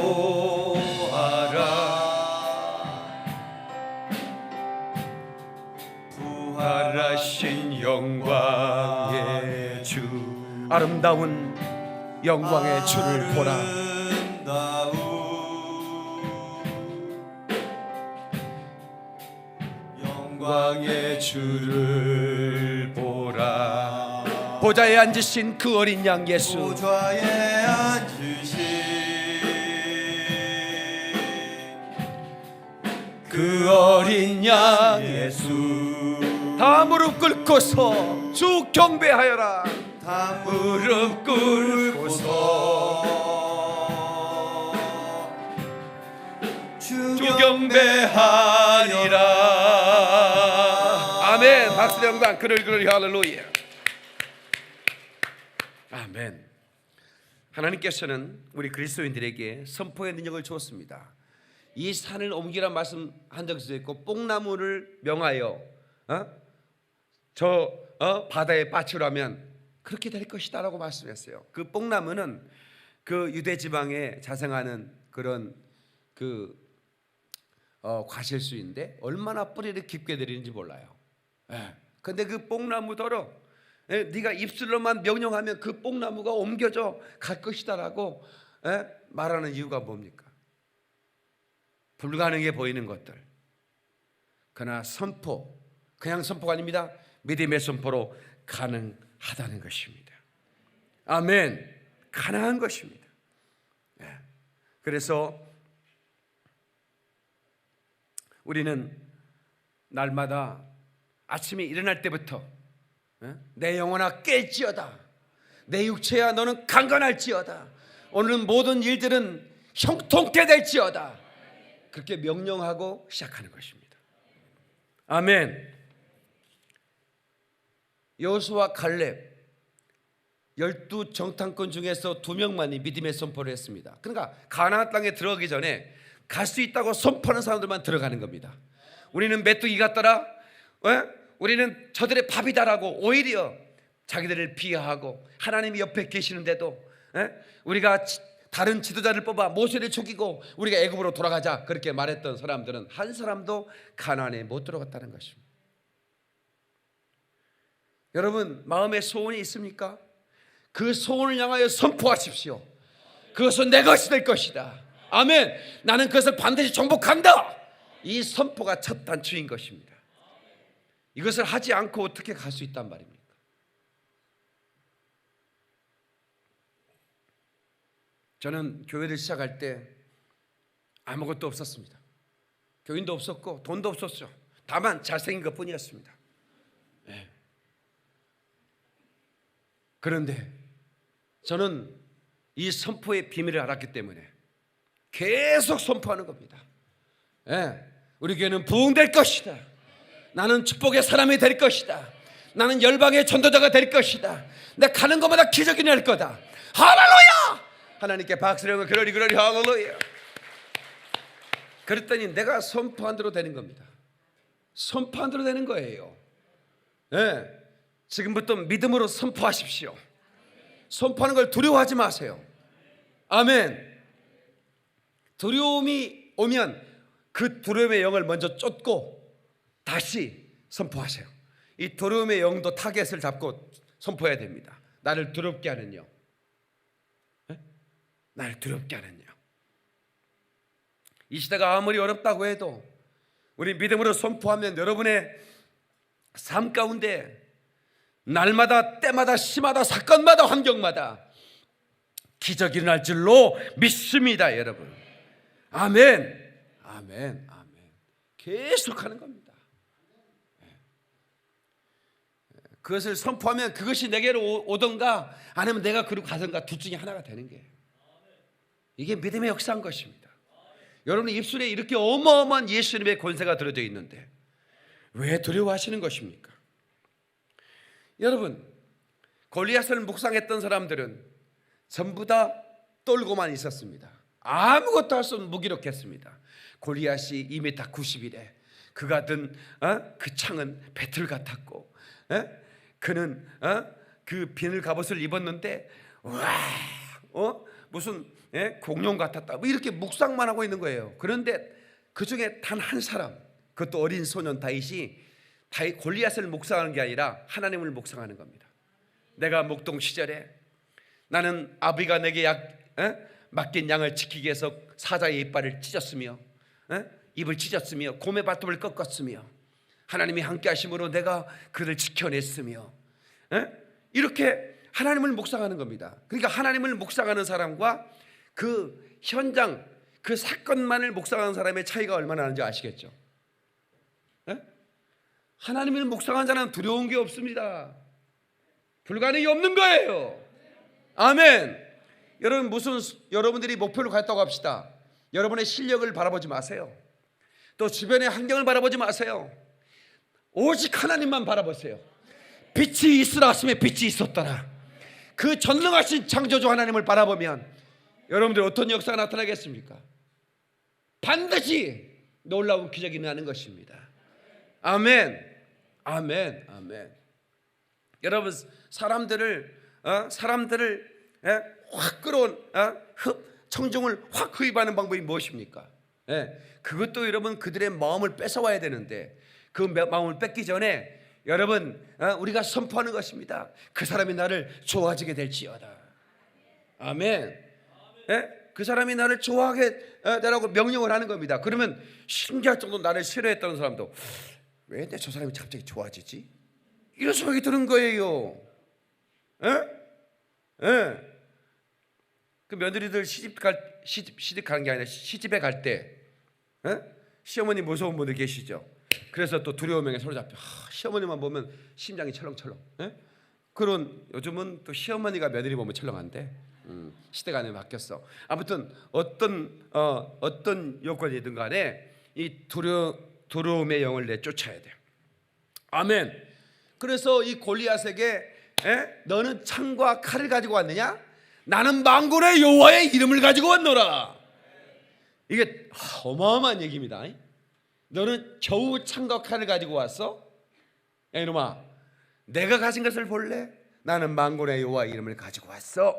부활하신 영광의 주, 아름다운 영광의 주를 보라. 영광의 주를 보라. 보좌에 앉으신 그 어린 양 예수, 보좌에 앉으신 그 어린 양 예수, 다 무릎 꿇고서 주 경배하여라. 다 무릎 꿇고서 주 경배하리라. 아멘. 박수 영광 그럴 할렐루야. 아멘. 하나님께서는 우리 그리스도인들에게 선포의 능력을 주었습니다. 이 산을 옮기라 말씀한 적이 있고, 뽕나무를 명하여 바다에 빠치라면 그렇게 될 것이다 라고 말씀했어요. 그 뽕나무는 그 유대 지방에 자생하는 그런 과실수인데 얼마나 뿌리를 깊게 내리는지 몰라요. 근데 그 뽕나무더러 네가 입술로만 명령하면 그 뽕나무가 옮겨져 갈 것이다 라고 말하는 이유가 뭡니까? 불가능해 보이는 것들, 그러나 선포, 그냥 선포가 아닙니다. 믿음의 선포로 가능하다는 것입니다. 아멘. 가능한 것입니다. 그래서 우리는 날마다 아침에 일어날 때부터 내 영혼아 깰지어다, 내 육체야 너는 강건할지어다, 오늘은 모든 일들은 형통케 될지어다, 그렇게 명령하고 시작하는 것입니다. 아멘. 여호수아 갈렙 12 정탐꾼 중에서 2명만이 믿음의 선포를 했습니다. 그러니까 가나안 땅에 들어가기 전에 갈 수 있다고 선포하는 사람들만 들어가는 겁니다. 우리는 메뚜기 같더라, 우리는 저들의 밥이다라고 오히려 자기들을 비하하고, 하나님이 옆에 계시는데도 우리가 다른 지도자를 뽑아 모세를 죽이고 우리가 애굽으로 돌아가자 그렇게 말했던 사람들은 한 사람도 가나안에 못 들어갔다는 것입니다. 여러분, 마음에 소원이 있습니까? 그 소원을 향하여 선포하십시오. 그것은 내 것이 될 것이다. 아멘. 나는 그것을 반드시 정복한다. 이 선포가 첫 단추인 것입니다. 이것을 하지 않고 어떻게 갈 수 있단 말입니까? 저는 교회를 시작할 때 아무것도 없었습니다. 교인도 없었고 돈도 없었죠. 다만 잘생긴 것뿐이었습니다. 그런데 저는 이 선포의 비밀을 알았기 때문에 계속 선포하는 겁니다. 우리 교회는 부흥될 것이다. 나는 축복의 사람이 될 것이다. 나는 열방의 전도자가 될 것이다. 내가 가는 곳마다 기적이 날 거다. 할렐루야! 하나님께 박수를 하고 그러리 할렐루야. 그랬더니 내가 선포한 대로 되는 겁니다. 선포한 대로 되는 거예요. 지금부터 믿음으로 선포하십시오. 선포하는 걸 두려워하지 마세요. 아멘. 두려움이 오면 그 두려움의 영을 먼저 쫓고 다시 선포하세요. 이 두려움의 영도 타겟을 잡고 선포해야 됩니다. 나를 두렵게 하는 영, 나를 두렵게 하는 영. 이 시대가 아무리 어렵다고 해도 우리 믿음으로 선포하면 여러분의 삶 가운데 날마다 때마다 시마다 사건마다 환경마다 기적이 일어날 줄로 믿습니다, 여러분. 아멘. 아멘. 아멘. 계속하는 겁니다. 그것을 선포하면 그것이 내게로 오던가 아니면 내가 그리고 가던가 둘 중에 하나가 되는 게, 이게 믿음의 역사인 것입니다. 여러분의 입술에 이렇게 어마어마한 예수님의 권세가 들어져 있는데 왜 두려워하시는 것입니까? 여러분, 골리앗을 묵상했던 사람들은 전부 다 떨고만 있었습니다. 아무것도 할 수 없는 무기력했습니다. 골리앗이 2m 90이래. 그가 든 그 창은 배틀 같았고, 그는 그 비늘 갑옷을 입었는데 무슨 공룡 같았다. 뭐 이렇게 묵상만 하고 있는 거예요. 그런데 그 중에 단 한 사람, 그것도 어린 소년 다윗이 골리앗을 묵상하는 게 아니라 하나님을 묵상하는 겁니다. 내가 목동 시절에 나는 아비가 내게 맡긴 양을 지키기 위해서 사자의 이빨을 찢었으며 입을 찢었으며 곰의 발톱을 꺾었으며 하나님이 함께 하심으로 내가 그를 지켜냈으며, 이렇게 하나님을 묵상하는 겁니다. 그러니까 하나님을 묵상하는 사람과 그 현장, 그 사건만을 묵상하는 사람의 차이가 얼마나 나는지 아시겠죠? 하나님을 묵상하는 자는 두려운 게 없습니다. 불가능이 없는 거예요. 아멘. 여러분들이 목표를 갖다고 합시다. 여러분의 실력을 바라보지 마세요. 또 주변의 환경을 바라보지 마세요. 오직 하나님만 바라보세요. 빛이 있으라 하시면 빛이 있었더라. 그 전능하신 창조주 하나님을 바라보면 여러분들 어떤 역사가 나타나겠습니까? 반드시 놀라운 기적이 나는 것입니다. 아멘. 아멘. 아멘. 여러분, 사람들을 확 끌어온 청중을 확 흡입하는 방법이 무엇입니까? 그것도 여러분 그들의 마음을 뺏어와야 되는데 그 마음을 뺏기 전에 여러분 우리가 선포하는 것입니다. 그 사람이 나를 좋아지게 될지어다. 아멘. 그 사람이 나를 좋아하게 되라고 명령을 하는 겁니다. 그러면 신기할 정도로 나를 싫어했던 사람도 왜 저 사람이 갑자기 좋아지지? 이런 생각이 드는 거예요. 그 며느리들 시집 가는 게 아니라 시집에 갈 때 시어머니 무서운 분들 계시죠? 그래서 또 두려움에 사로잡혀 시어머니만 보면 심장이 철렁철렁. 그런 요즘은 또 시어머니가 며느리 보면 철렁한데 시대가 바뀌었어. 아무튼 어떤 여건이든 간에 이 두려움의 영을 내쫓아야 돼요. 아멘. 그래서 이 골리앗에게 너는 창과 칼을 가지고 왔느냐? 나는 만군의 여호와의 이름을 가지고 왔노라. 이게 어마어마한 얘기입니다. 너는 겨우 창과 칼을 가지고 왔어? 야 이놈아, 내가 가진 것을 볼래? 나는 만군의 여호와의 이름을 가지고 왔어.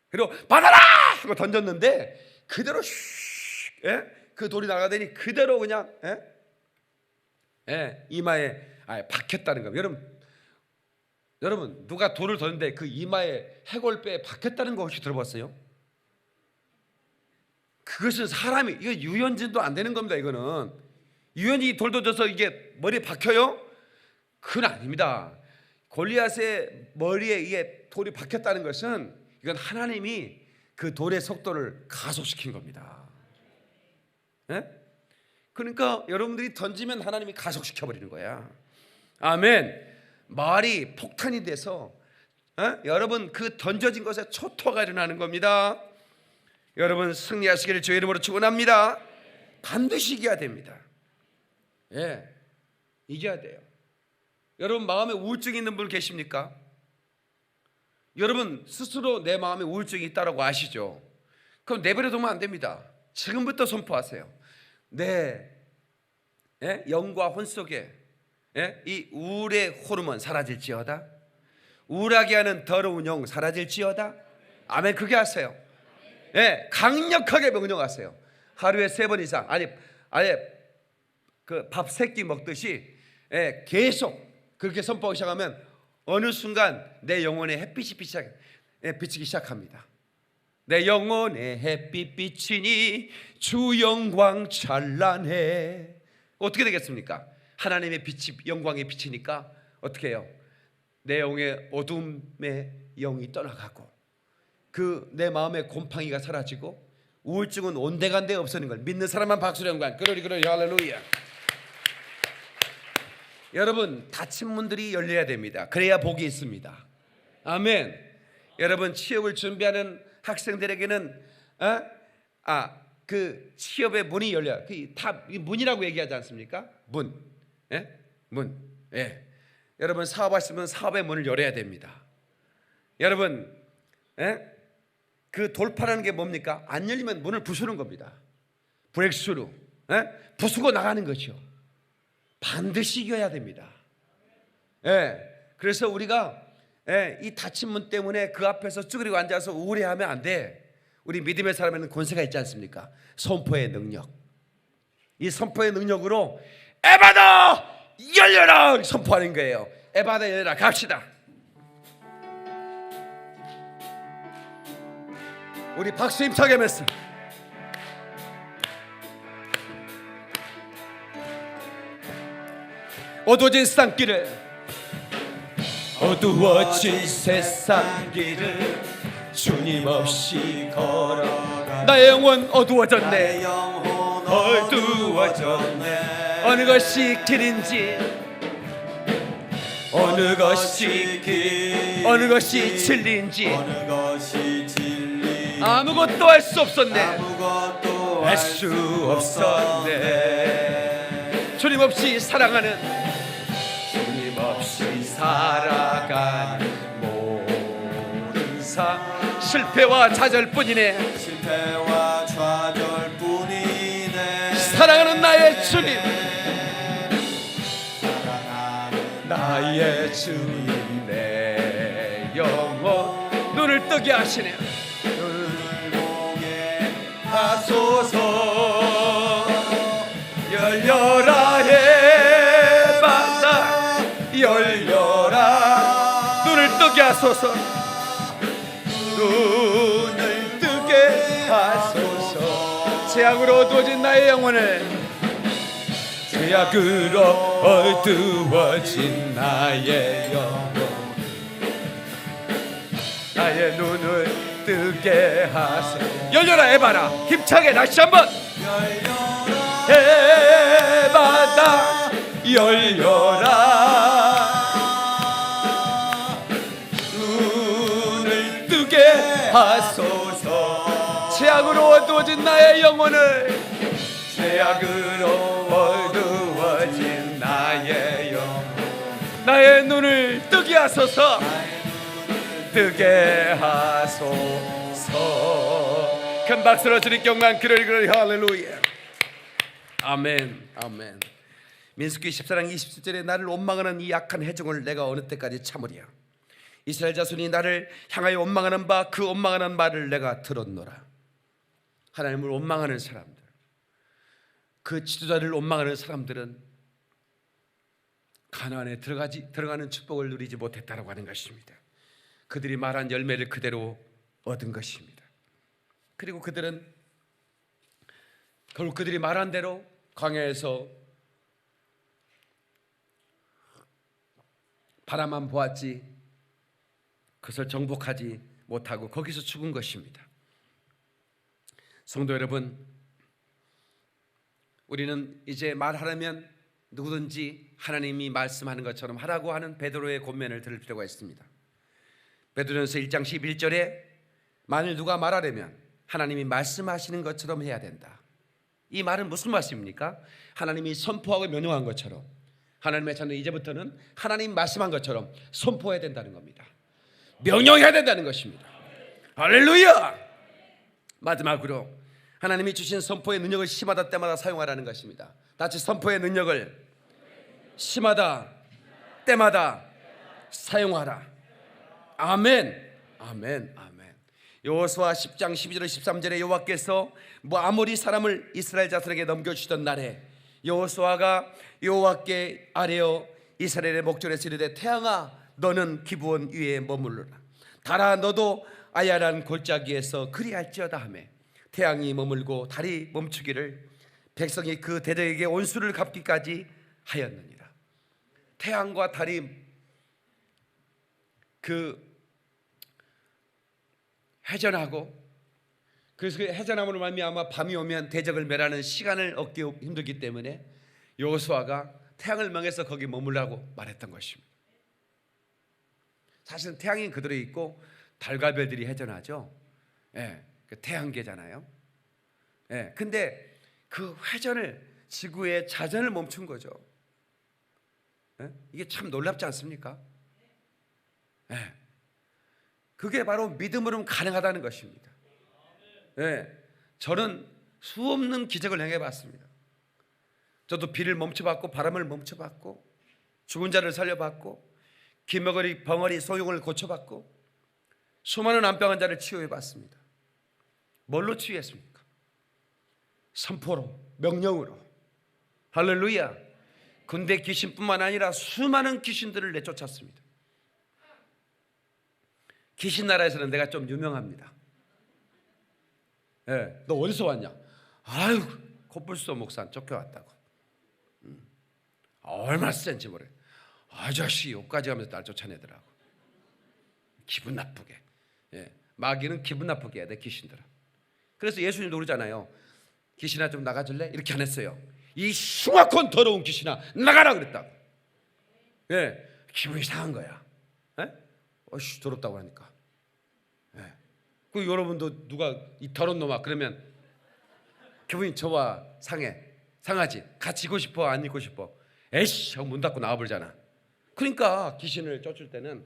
그리고 받아라! 하고 던졌는데 그대로 그 돌이 나가더니 그대로 그냥 이마에 박혔다는 겁니다. 여러분 누가 돌을 던는데 그 이마에 해골뼈에 박혔다는 거 혹시 들어봤어요? 그것은 사람이, 이거 유연진도 안 되는 겁니다. 이거는 유연이 돌 던져서 이게 머리에 박혀요? 그건 아닙니다. 골리앗의 머리에 이게 돌이 박혔다는 것은 이건 하나님이 그 돌의 속도를 가속시킨 겁니다. 그러니까 여러분들이 던지면 하나님이 가속시켜버리는 거야. 아멘. 말이 폭탄이 돼서 여러분 그 던져진 것에 초토가 일어나는 겁니다. 여러분 승리하시기를 주의 이름으로 축원합니다. 반드시 이겨야 됩니다. 이겨야 돼요. 여러분 마음에 우울증이 있는 분 계십니까? 여러분 스스로 내 마음에 우울증이 있다고 아시죠? 그럼 내버려 두면 안 됩니다. 지금부터 선포하세요. 내 영과 혼 속에 이 우울의 호르몬 사라질지어다. 우울하게 하는 더러운 영 사라질지어다. 아멘. 그게 하세요. 강력하게 명령하세요. 하루에 3번 이상 아예 그 밥 3끼 먹듯이 계속 그렇게 선포하기 시작하면 어느 순간 내 영혼에 햇빛이 비치기 시작합니다. 내 영혼의 햇빛 비치니 주 영광 찬란해. 어떻게 되겠습니까? 하나님의 빛이 영광에 비치니까 어떻게 해요? 내 영의 어둠의 영이 떠나가고 그 내 마음의 곰팡이가 사라지고 우울증은 온데간데 없어지는 걸 믿는 사람만 박수로 영광. 그러리 할렐루야. 여러분, 닫힌 문들이 열려야 됩니다. 그래야 복이 있습니다. 아멘. 여러분, 취업을 준비하는 학생들에게는 그 취업의 문이 열려요. 다 문이라고 얘기하지 않습니까? 문. 예? 문. 예. 여러분, 사업하시면 사업의 문을 열어야 됩니다. 여러분, 예? 그 돌파라는 게 뭡니까? 안 열리면 문을 부수는 겁니다. 브렉스루. 예? 부수고 나가는 거죠. 반드시 이겨야 됩니다. 예. 그래서 우리가 이 닫힌 문 때문에 그 앞에서 쭈그리고 앉아서 우울해하면 안 돼. 우리 믿음의 사람에는 권세가 있지 않습니까? 선포의 능력. 이 선포의 능력으로 에바다 열려라 선포하는 거예요. 에바다 열려라. 갑시다. 우리 박수 힘차게 하면서 어두워진 세상길을 어두워진 세상길을 주님 없이 걸어가 나의 영혼 어두워졌네. 어두워졌네. 어느 것이 길인지 어느 것이 진리인지 아무것도 할 수 없었네. 할 수 없었네. 주님 없이 살아가는 주님 없이 살아가는 모든 삶 실패와 좌절뿐이네. 실패와 좌절뿐이네. 사랑하는 나의 주님, 나의 주님 내 영혼 눈을 뜨게 하시네. 눈을 보게 하소서. 열려라 해바다 열려라. 눈을 뜨게 하소서. 눈을 뜨게 하소서. 죄악으로 어두워진 나의 영혼을 죄악으로 어두워진 나의 영혼 나의 눈을 뜨게 하소서. 열려라 에바라. 힘차게 다시 한번. 에바다 열려라. 하소서. 죄악으로 어두워진 나의 영혼을 죄악으로 어두워진 나의 영혼 나의 눈을 뜨게 하소서. 뜨게 하소서. 큰 박수로 주님께 영광. 그러리 할렐루야. 아멘. 아멘. 민수기 14장 27절에 나를 원망하는 이 약한 회중을 내가 어느 때까지 참으랴. 이스라엘 자손이 나를 향하여 원망하는 바 그 원망하는 말을 내가 들었노라. 하나님을 원망하는 사람들, 그 지도자를 원망하는 사람들은 가나안에 들어가는 축복을 누리지 못했다라고 하는 것입니다. 그들이 말한 열매를 그대로 얻은 것입니다. 그리고 그들은 결국 그들이 말한 대로 광야에서 바라만 보았지 그것을 정복하지 못하고 거기서 죽은 것입니다. 성도 여러분, 우리는 이제 말하려면 누구든지 하나님이 말씀하는 것처럼 하라고 하는 베드로의 권면을 들을 필요가 있습니다. 베드로전서 1장 11절에 만일 누가 말하려면 하나님이 말씀하시는 것처럼 해야 된다. 이 말은 무슨 말씀입니까? 하나님이 선포하고 명령한 것처럼 하나님의 자녀는 이제부터는 하나님 말씀한 것처럼 선포해야 된다는 겁니다. 명령해야 된다는 것입니다. 할렐루야. 마지막으로 하나님이 주신 선포의 능력을 시마다 때마다 사용하라는 것입니다. 다시 선포의 능력을 시마다 때마다 사용하라. 아멘. 아멘. 아멘. 여호수아 10장 12절 13절에 여호와께서 아모리 사람을 이스라엘 자손에게 넘겨주시던 날에 여호수아가 여호와께 아뢰어 이스라엘의 목전에서 이르되 태양아 너는 기브온 위에 머무르라. 달아 너도 아야란 골짜기에서 그리할지어다 하매 태양이 머물고 달이 멈추기를 백성이 그 대적에게 온수를 갚기까지 하였느니라. 태양과 달이 그 회전하고, 그래서 그 회전함으로 말미암아 밤이 오면 대적을 멸하는 시간을 얻기 힘들기 때문에 여호수아가 태양을 명해서 거기 머물라고 말했던 것입니다. 사실은 태양이 그대로 있고 달과 별들이 회전하죠. 예, 그 태양계잖아요. 예, 근데 그 회전을, 지구의 자전을 멈춘 거죠. 예? 이게 참 놀랍지 않습니까? 예, 그게 바로 믿음으로는 가능하다는 것입니다. 예, 저는 수없는 기적을 행해봤습니다. 저도 비를 멈춰봤고 바람을 멈춰봤고 죽은 자를 살려봤고 기머거리 벙어리 소용을 고쳐봤고 수많은 암병 환자를 치유해봤습니다. 뭘로 치유했습니까? 선포로, 명령으로. 할렐루야. 군대 귀신뿐만 아니라 수많은 귀신들을 내쫓았습니다. 귀신 나라에서는 내가 좀 유명합니다. 예, 너 어디서 왔냐? 아유, 코뿔소 목사 쫓겨왔다고. 얼마나 센지 모르겠어. 아저씨 여기까지 가면서 날 쫓아내더라고. 기분 나쁘게. 예, 마귀는 기분 나쁘게 해야 돼, 귀신들은. 그래서 예수님 노르잖아요. 귀신아 좀 나가줄래? 이렇게 안 했어요. 이 흉악한 더러운 귀신아 나가라 그랬다고. 예, 기분이 상한 거야. 예? 어씨 더럽다고 하니까. 예. 그 여러분도 누가 이 더러운 놈아 그러면 기분이 저와 상하지. 같이 있고 싶어 안 있고 싶어? 에이씨 하고 문 닫고 나와버리잖아. 그러니까 귀신을 쫓을 때는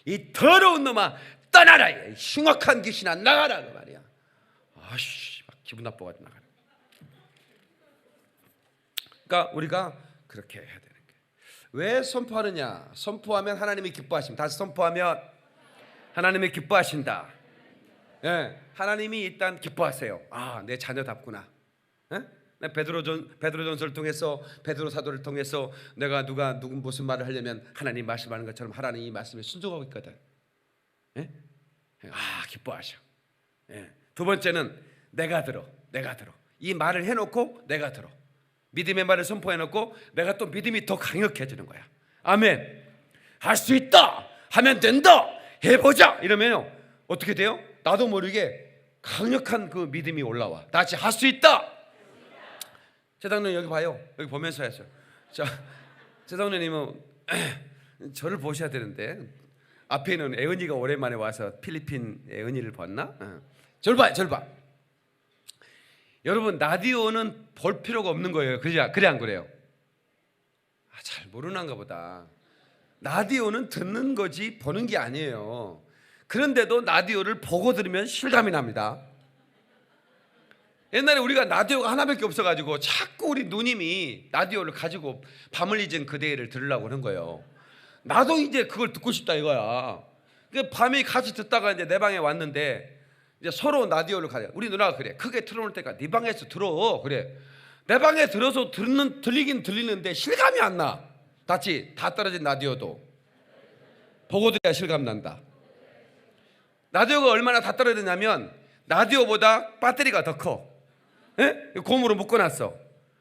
이 더러운 놈아 떠나라, 이 흉악한 귀신아 나가라 그 말이야. 아씨 막 기분 나빠가지고 나가라. 그러니까 우리가 그렇게 해야 되는 게, 왜 선포하느냐? 선포하면 하나님이 기뻐하십니다. 다시 선포하면 하나님이 기뻐하신다. 예, 하나님이 일단 기뻐하세요. 아, 내 자녀답구나. 예? 베드로전서를 통해서, 베드로 사도를 통해서 내가 누가 무슨 말을 하려면 하나님 말씀하는 것처럼 하나님 이 말씀에 순종하고 있거든. 예? 아, 기뻐하셔. 예. 두 번째는 내가 들어. 이 말을 해놓고 내가 들어. 믿음의 말을 선포해놓고 내가 또 믿음이 더 강력해지는 거야. 아멘. 할 수 있다. 하면 된다. 해보자. 이러면요 어떻게 돼요? 나도 모르게 강력한 그 믿음이 올라와. 다시 할 수 있다. 재당님 여기 봐요. 여기 보면서 했어요. 자, 재당님은 저를 보셔야 되는데 앞에 있는 애은이가 오랜만에 와서 필리핀 애은이를 봤나? 저를 봐. 여러분 라디오는 볼 필요가 없는 거예요. 그래 안 그래요? 아, 잘 모르는가 보다. 라디오는 듣는 거지 보는 게 아니에요. 그런데도 라디오를 보고 들으면 실감이 납니다. 옛날에 우리가 라디오가 하나밖에 없어가지고 자꾸 우리 누님이 라디오를 가지고 밤을 잊은 그대를 들으려고 하는 거예요. 나도 이제 그걸 듣고 싶다 이거야. 그 밤에 같이 듣다가 이제 내 방에 왔는데 이제 서로 라디오를 가려. 우리 누나가 그래. 크게 틀어놓을 때가 네 방에서 들어. 그래. 내 방에 들어서 들리긴 들리는데 실감이 안 나. 다 떨어진 라디오도 보고 들어야 실감 난다. 라디오가 얼마나 다 떨어졌냐면 라디오보다 배터리가 더 커. 예? 고무로 묶어놨어.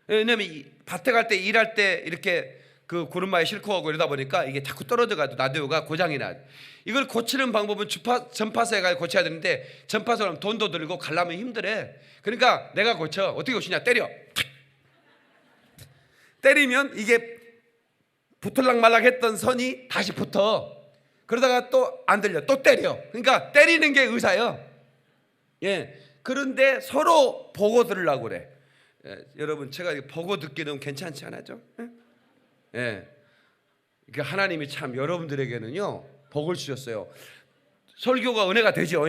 왜냐면 밭에 갈 때 일할 때 이렇게 그 구름마에 싣고 가고 이러다 보니까 이게 자꾸 떨어져가지고 라디오가 고장이 나. 이걸 고치는 방법은 전파사에 가서 고쳐야 되는데 전파사는 돈도 들고 가려면 힘들어. 그러니까 내가 고쳐. 어떻게 고치냐? 때리면 이게 붙을락 말락 했던 선이 다시 붙어. 그러다가 또 안 들려. 또 때려. 그러니까 때리는 게 의사예요. 예. 그런데 서로 보고 들으려고 그래. 예, 여러분 제가 보고 듣기는 괜찮지 않아죠? 예. 그 하나님이 참 여러분들에게는요 복을 주셨어요. 설교가 은혜가 되죠.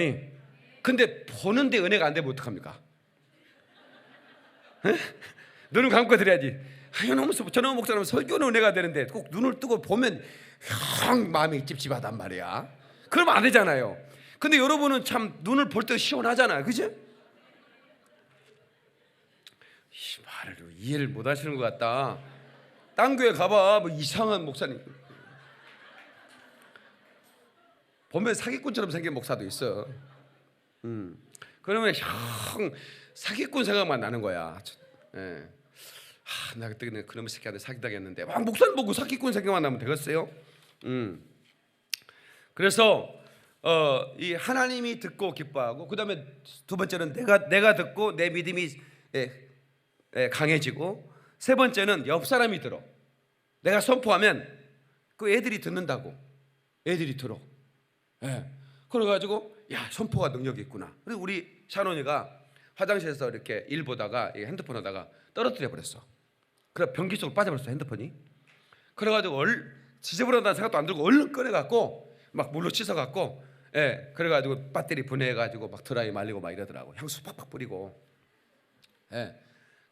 근데 보는데 은혜가 안 되면 어떡합니까? 예? 눈을 감고 들어야지. 저놈 목사님 설교는 은혜가 되는데 꼭 눈을 뜨고 보면 형 마음이 찝찝하단 말이야. 그러면 안 되잖아요. 근데 여러분은 참 눈을 볼 때 시원하잖아요. 그죠? 이 말을 이해를 못 하시는 것 같다. 딴 교회 가봐. 뭐 이상한 목사님 보면 사기꾼처럼 생긴 목사도 있어. 그러면 형 사기꾼 생각만 나는 거야. 예. 나 그때 그놈의 새끼한테 사기당했는데 막 목사님 보고 사기꾼 생각만 나면 되겠어요? 그래서 이 하나님이 듣고 기뻐하고, 그 다음에 두 번째는 내가 듣고 내 믿음이 강해지고, 세 번째는 옆 사람이 들어. 내가 선포하면 그 애들이 듣는다고. 애들이 들어. 그래가지고 야, 선포가 능력이 있구나. 그리고 우리 샤론이가 화장실에서 이렇게 일 보다가 핸드폰 하다가 떨어뜨려 버렸어. 그래 변기 속으로 빠져버렸어, 핸드폰이. 그래가지고 지저분하다는 생각도 안 들고 얼른 꺼내갖고 막 물로 씻어갖고, 그래가지고 배터리 분해해가지고 막 드라이 말리고 막 이러더라고. 향수 팍팍 뿌리고.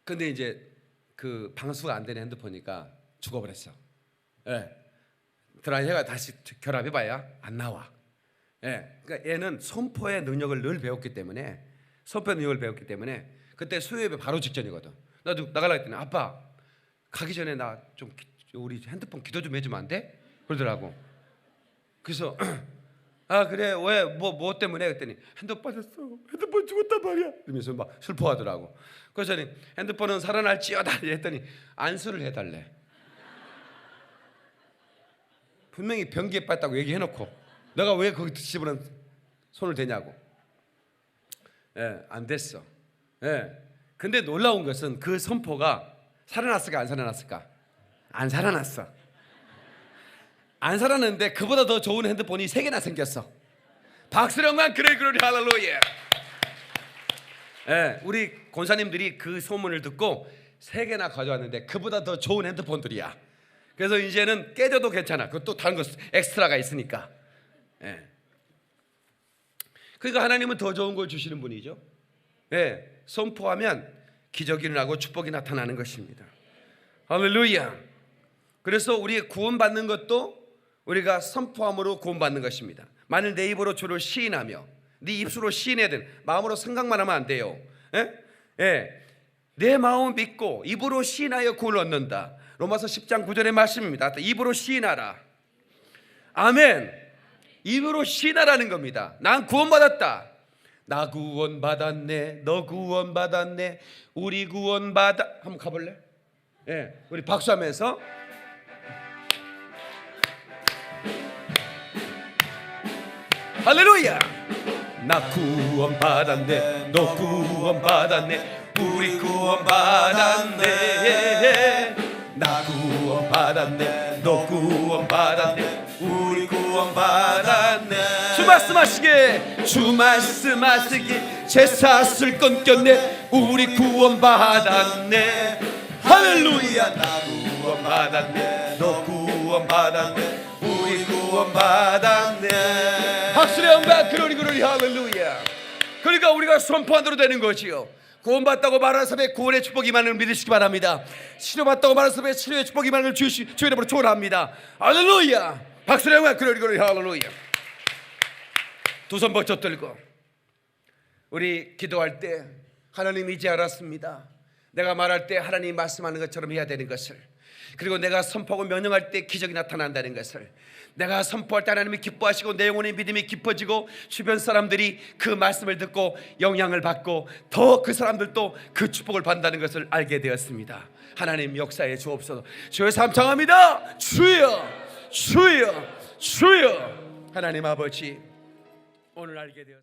근데 이제 그 방수가 안 되는 핸드폰이니까 죽어버렸어. 드라이 해가 다시 결합해봐야 안 나와. 그러니까 얘는 선포의 능력을 늘 배웠기 때문에, 선포의 능력을 배웠기 때문에 그때 수요예배 바로 직전이거든. 나도 나가려고 했더니 아빠 가기 전에 나 좀 우리 핸드폰 기도 좀 해주면 안 돼? 그러더라고. 그래서 아 그래 왜 뭐 때문에? 그랬더니 핸드폰 빠졌어. 핸드폰 죽었단 말이야. 이러면서 막 슬퍼하더라고. 그래서 핸드폰은 살아날지어다 했더니 안수를 해달래. 분명히 변기에 빠졌다고 얘기해놓고 내가 왜 거기 집어넣은 손을 대냐고. 안 됐어. 근데 놀라운 것은 그 선포가 살아났을까 안 살아났을까? 안 살아났어. 안 살아났는데 그보다 더 좋은 핸드폰이 3개나 생겼어. 박수령만 그래 할렐루야. 우리 권사님들이 그 소문을 듣고 3개나 가져왔는데 그보다 더 좋은 핸드폰들이야. 그래서 이제는 깨져도 괜찮아. 그것도 다른 거 엑스트라가 있으니까. 그러니까 하나님은 더 좋은 걸 주시는 분이죠. 선포하면 기적이 일어나고 축복이 나타나는 것입니다. 할렐루야. 그래서 우리 구원받는 것도 우리가 선포함으로 구원받는 것입니다. 만일 내 입으로 주를 시인하며, 네 입술로 시인해든 마음으로 생각만 하면 안 돼요. 내 마음 믿고 입으로 시인하여 구원을 얻는다. 로마서 10장 9절의 말씀입니다. 입으로 시인하라. 아멘. 입으로 시인하라는 겁니다. 난 구원받았다. 나 구원받았네. 너 구원받았네. 우리 구원받아. 한번 가볼래? 우리 박수하면서 할렐루야. 나 구원받았네. 너 구원받았네. 우리 구원받았네. 나 구원받았네. 너 구원받았네. 우리 구원받았네. 주 말씀하시게. 주 말씀하시게. 제사슬 끊겼네. 우리 구원받았네. 할렐루야. 나 구원받았네. 너 구원받았네. 우리 구원받았네. 박수의 영광 그러리 할렐루야. 그러니까 우리가 선포한 대로 되는 거지요. 구원받다고 말하는 사람의 구원의 축복이 많은 걸 믿으시기 바랍니다. 치료받다고 말하는 사람의 치료의 축복이 많은 걸 주의 이름으로 축원합니다. 할렐루야. 박수의 영광 그러리 할렐루야. 두 손 번쩍 들고 우리 기도할 때 하나님 이제 알았습니다. 내가 말할 때 하나님 말씀하는 것처럼 해야 되는 것을, 그리고 내가 선포하고 명령할 때 기적이 나타난다는 것을, 내가 선포할 때 하나님이 기뻐하시고 내 영혼의 믿음이 깊어지고 주변 사람들이 그 말씀을 듣고 영향을 받고 더 그 사람들도 그 축복을 받는다는 것을 알게 되었습니다. 하나님 역사에 주옵소서. 주여 삼창합니다. 주여 주여 주여. 하나님 아버지 오늘 알게 되었습니다.